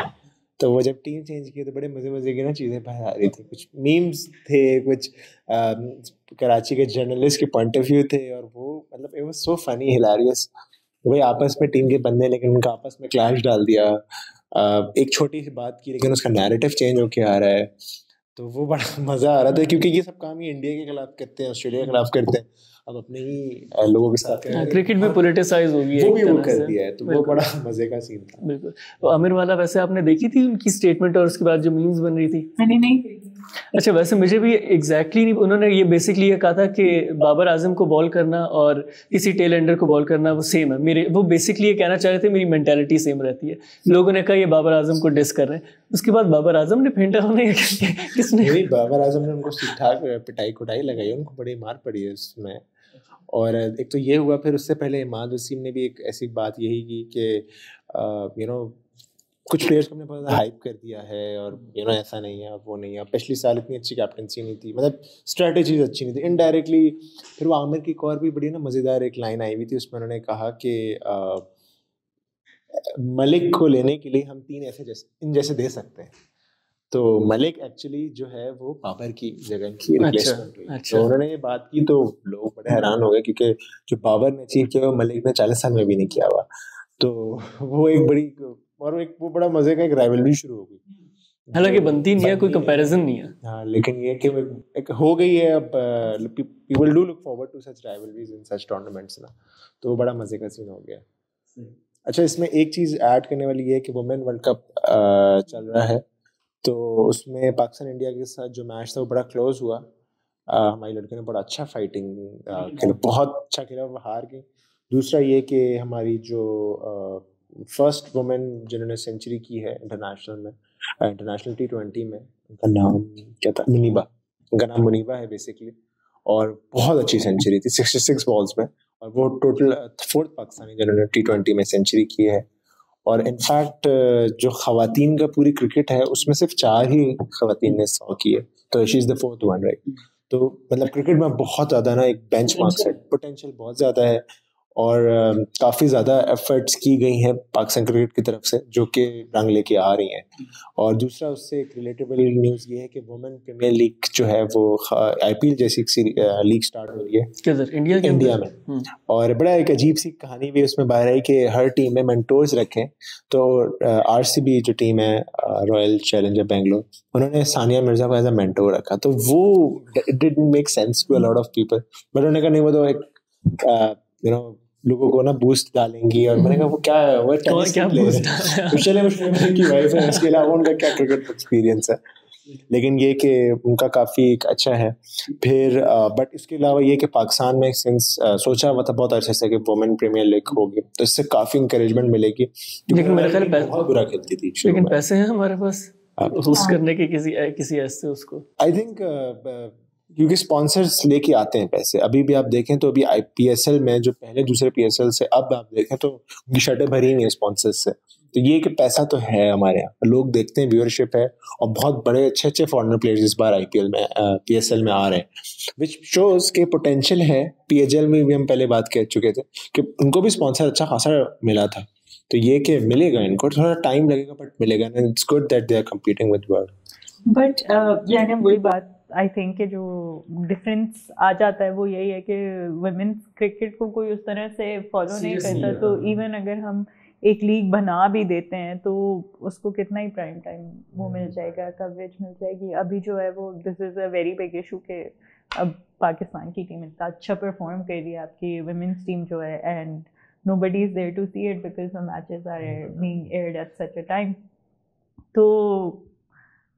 تو وہ جب ٹیم چینج کی تو بڑے مزے کی نا چیزیں باہر آ رہی تھی. کچھ میمز تھے, کچھ کراچی کے جرنلسٹ کے پوائنٹ آف ویو تھے, اور وہ مطلب اٹ واز سو فنی ہلیریس. وہی آپس میں ٹیم کے بندے, لیکن ان کا آپس میں کلیش ڈال دیا. ایک چھوٹی سی بات کی لیکن اس کا نیریٹو چینج ہو کے آ رہا ہے, تو وہ بڑا مزہ آ رہا تھا. کیونکہ یہ سب کام ہی انڈیا کے خلاف کرتے ہیں, آسٹریلیا کے خلاف کرتے ہیں, اب اپنے ہی لوگوں کے ساتھ کرکٹ بھی پولیٹیسائز ہو گئی ہے, وہ بھی وہ کر دیا ہے, تو وہ بڑا مزے کا سین تھا. بالکل. تو عامر والا ویسے آپ نے دیکھی تھی ان کی اسٹیٹمنٹ, اور اس کے بعد جو میمز بن رہی تھی؟ میں نے نہیں دیکھی. اچھا ویسے مجھے بھی ایگزیکٹلی نہیں, انہوں نے یہ بیسکلی یہ کہا تھا کہ بابر اعظم کو بال کرنا اور کسی ٹیل اینڈر کو بال کرنا وہ سیم ہے. میرے وہ بیسکلی یہ کہنا چاہ رہے تھے میری مینٹیلٹی سیم رہتی ہے. لوگوں نے کہا یہ بابر اعظم کو ڈس کر رہے ہیں. اس کے بعد بابر اعظم نے پھینٹا ہونے کس نے, بابر اعظم نے ان کو ٹھیک ٹھاک پٹائی کٹائی لگائی, ان کو بڑی مار پڑی ہے اس میں. اور ایک تو یہ ہوا, پھر اس سے پہلے اماد وسیم نے بھی ایک ایسی بات یہی کی کہ کچھ پلیئرس کو ہم نے بہت زیادہ ہائپ کر دیا ہے, اور ایسا نہیں ہے, اب وہ نہیں ہے. پچھلی سال اتنی اچھی کیپٹنسی نہیں تھی, مطلب اسٹریٹجیز اچھی نہیں تھی انڈائریکٹلی. پھر وہ عامر کی ایک اور بھی بڑی نا مزیدار ایک لائن آئی ہوئی تھی, اس میں انہوں نے کہا کہ ملک کو لینے کے لیے ہم 3 ایسے جیسے دے سکتے ہیں. تو ملک ایکچولی جو ہے وہ بابر کی جگہ کی ریپلیسمنٹ ہوئی. تو انہوں نے یہ بات کی تو لوگ بڑے حیران ہو گئے, کیونکہ جو بابر نے اچیو کیا وہ ملک نے 40 سال میں بھی نہیں کیا ہوا. تو وہ ایک بڑی, اور وہ بڑا مزے کا ایک رائیولری شروع ہو گئی. حالانکہ بنتی نہیں ہے, کوئی کمپیریزن نہیں ہے. ہاں لیکن یہ کہ ایک ہو گئی ہے. اب people do look forward to such rivalries in such tournaments نا, تو وہ بڑا مزے کا سین ہو گیا. اچھا اس میں ایک چیز ایڈ کرنے والی یہ ہے کہ وومین ورلڈ کپ چل رہا ہے, تو اس میں پاکستان انڈیا کے ساتھ جو میچ تھا وہ بڑا کلوز ہوا. ہماری لڑکیوں نے بڑا اچھا فائٹنگ کھیلا, بہت اچھا کھیلا, وہ ہار گئی. دوسرا یہ کہ ہماری جو فرسٹ وومن جنہوں نے سینچری کی ہے انٹرنیشنل T20 میں, ان کا نام کیا تھا, منیبا, ان کا نام منیبا ہے بیسکلی, اور بہت اچھی سینچری تھی 66 بالز میں, اور وہ ٹوٹل 4th پاکستانی جنہوں نے T20 میں سینچری کی ہے. اور انفیکٹ جو خواتین کا پوری کرکٹ ہے اس میں صرف 4 ہی خواتین نے 100 کی ہے, تو شی از دا 4th ون رائٹ. تو مطلب کرکٹ میں بہت زیادہ نا ایک بینچ مارک ہے, پوٹینشیل بہت زیادہ ہے, اور کافی زیادہ ایفرٹس کی گئی ہیں پاکستان کرکٹ کی طرف سے جو کہ رنگ لے کے آ رہی ہیں. اور دوسرا اس سے ایک ریلیٹیبل نیوز یہ ہے کہ وومن پریمیئر لیگ جو ہے وہ IPL جیسی لیگ سٹارٹ ہو رہی ہے انڈیا میں. اور بڑا ایک عجیب سی کہانی بھی اس میں باہر آئی کہ ہر ٹیم میں مینٹورز رکھیں. تو RCB جو ٹیم ہے, رائل چیلنجر بنگلور, انہوں نے ثانیہ مرزا کو ایز اے مینٹور رکھا. تو وہ didn't make sense to a lot of people, but انہوں نے کہا نہیں وہ تو ایک لوگوں کو نا بوسٹ ڈالیں گی. اور میں نے کہا وہ کیا ہے, وہ ٹینس کی وائف ہے, اس کے علاوہ ان کا کیا کرکٹ ایکسپیرینس ہے. لیکن یہ کہ ان کا کافی اچھا ہے. پھر بٹ اس کے علاوہ یہ کہ پاکستان میں سنس سوچا ہوا تھا بہت عرصے سے کہ وومن پریمیئر لیگ ہوگی, تو اس سے کافی انکریجمنٹ ملے گی. لیکن میرا خیال بہت برا کھیلتی تھی, لیکن پیسے ہیں ہمارے پاس ہوسٹ کرنے کے کسی ایسے اس کو. آئی تھنک کیونکہ اسپانسرس لے کے آتے ہیں پیسے. ابھی بھی آپ دیکھیں تو ابھی PSL میں جو پہلے دوسرے PSL سے اب آپ دیکھیں تو ان کی شرٹیں بھری نہیں ہیں اسپانسرس سے. تو یہ کہ پیسہ تو ہے ہمارے یہاں, لوگ دیکھتے ہیں, ویورشپ ہے, اور بہت بڑے اچھے فارنر پلیئرز اس بار IPL میں PSL میں آ رہے ہیں, وچ شوز کہ پوٹینشیل ہے. PHL میں بھی ہم پہلے بات کر چکے تھے کہ ان کو بھی اسپانسر اچھا خاصا ملا تھا. تو یہ کہ ملے گا, ان کو تھوڑا ٹائم لگے گا بٹ ملے گا. It's good that they are competing with world. But یعنی وہی بات آئی تھنک کہ جو ڈفرینس آ جاتا ہے وہ یہی ہے کہ ویمنس کرکٹ کو کوئی اس طرح سے فالو نہیں کرتا. تو ایون اگر ہم ایک لیگ بنا بھی دیتے ہیں تو اس کو کتنا ہی پرائم ٹائم وہ مل جائے گا, کوریج مل جائے گی. ابھی جو ہے وہ دس از اے ویری بگ ایشو کہ اب پاکستان کی ٹیم اتنا اچھا پرفارم کر رہی ہے, آپ کی ویمنس ٹیم جو ہے, and nobody is there to see it because the matches are being aired at such a time. So,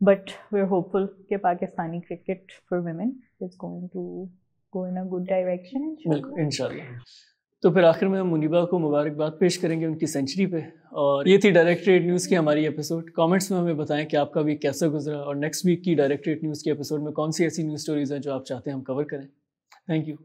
but we're hopeful that Pakistani cricket for women is going to go in a good direction. Inshallah. تو پھر آخر میں ہم منیبا کو مبارکباد پیش کریں گے ان کی سینچری پہ. اور یہ تھی ڈائریکٹریٹ نیوز کی ہماری ایپیسوڈ. کامنٹس میں ہمیں بتائیں کہ آپ کا ویک کیسا گزرا, اور نیکسٹ ویک کی ڈائریکٹریٹ نیوز کی ایپیسوڈ میں کون سی ایسی نیوز سٹوریز ہیں جو آپ چاہتے ہیں ہم کور کریں. Thank you.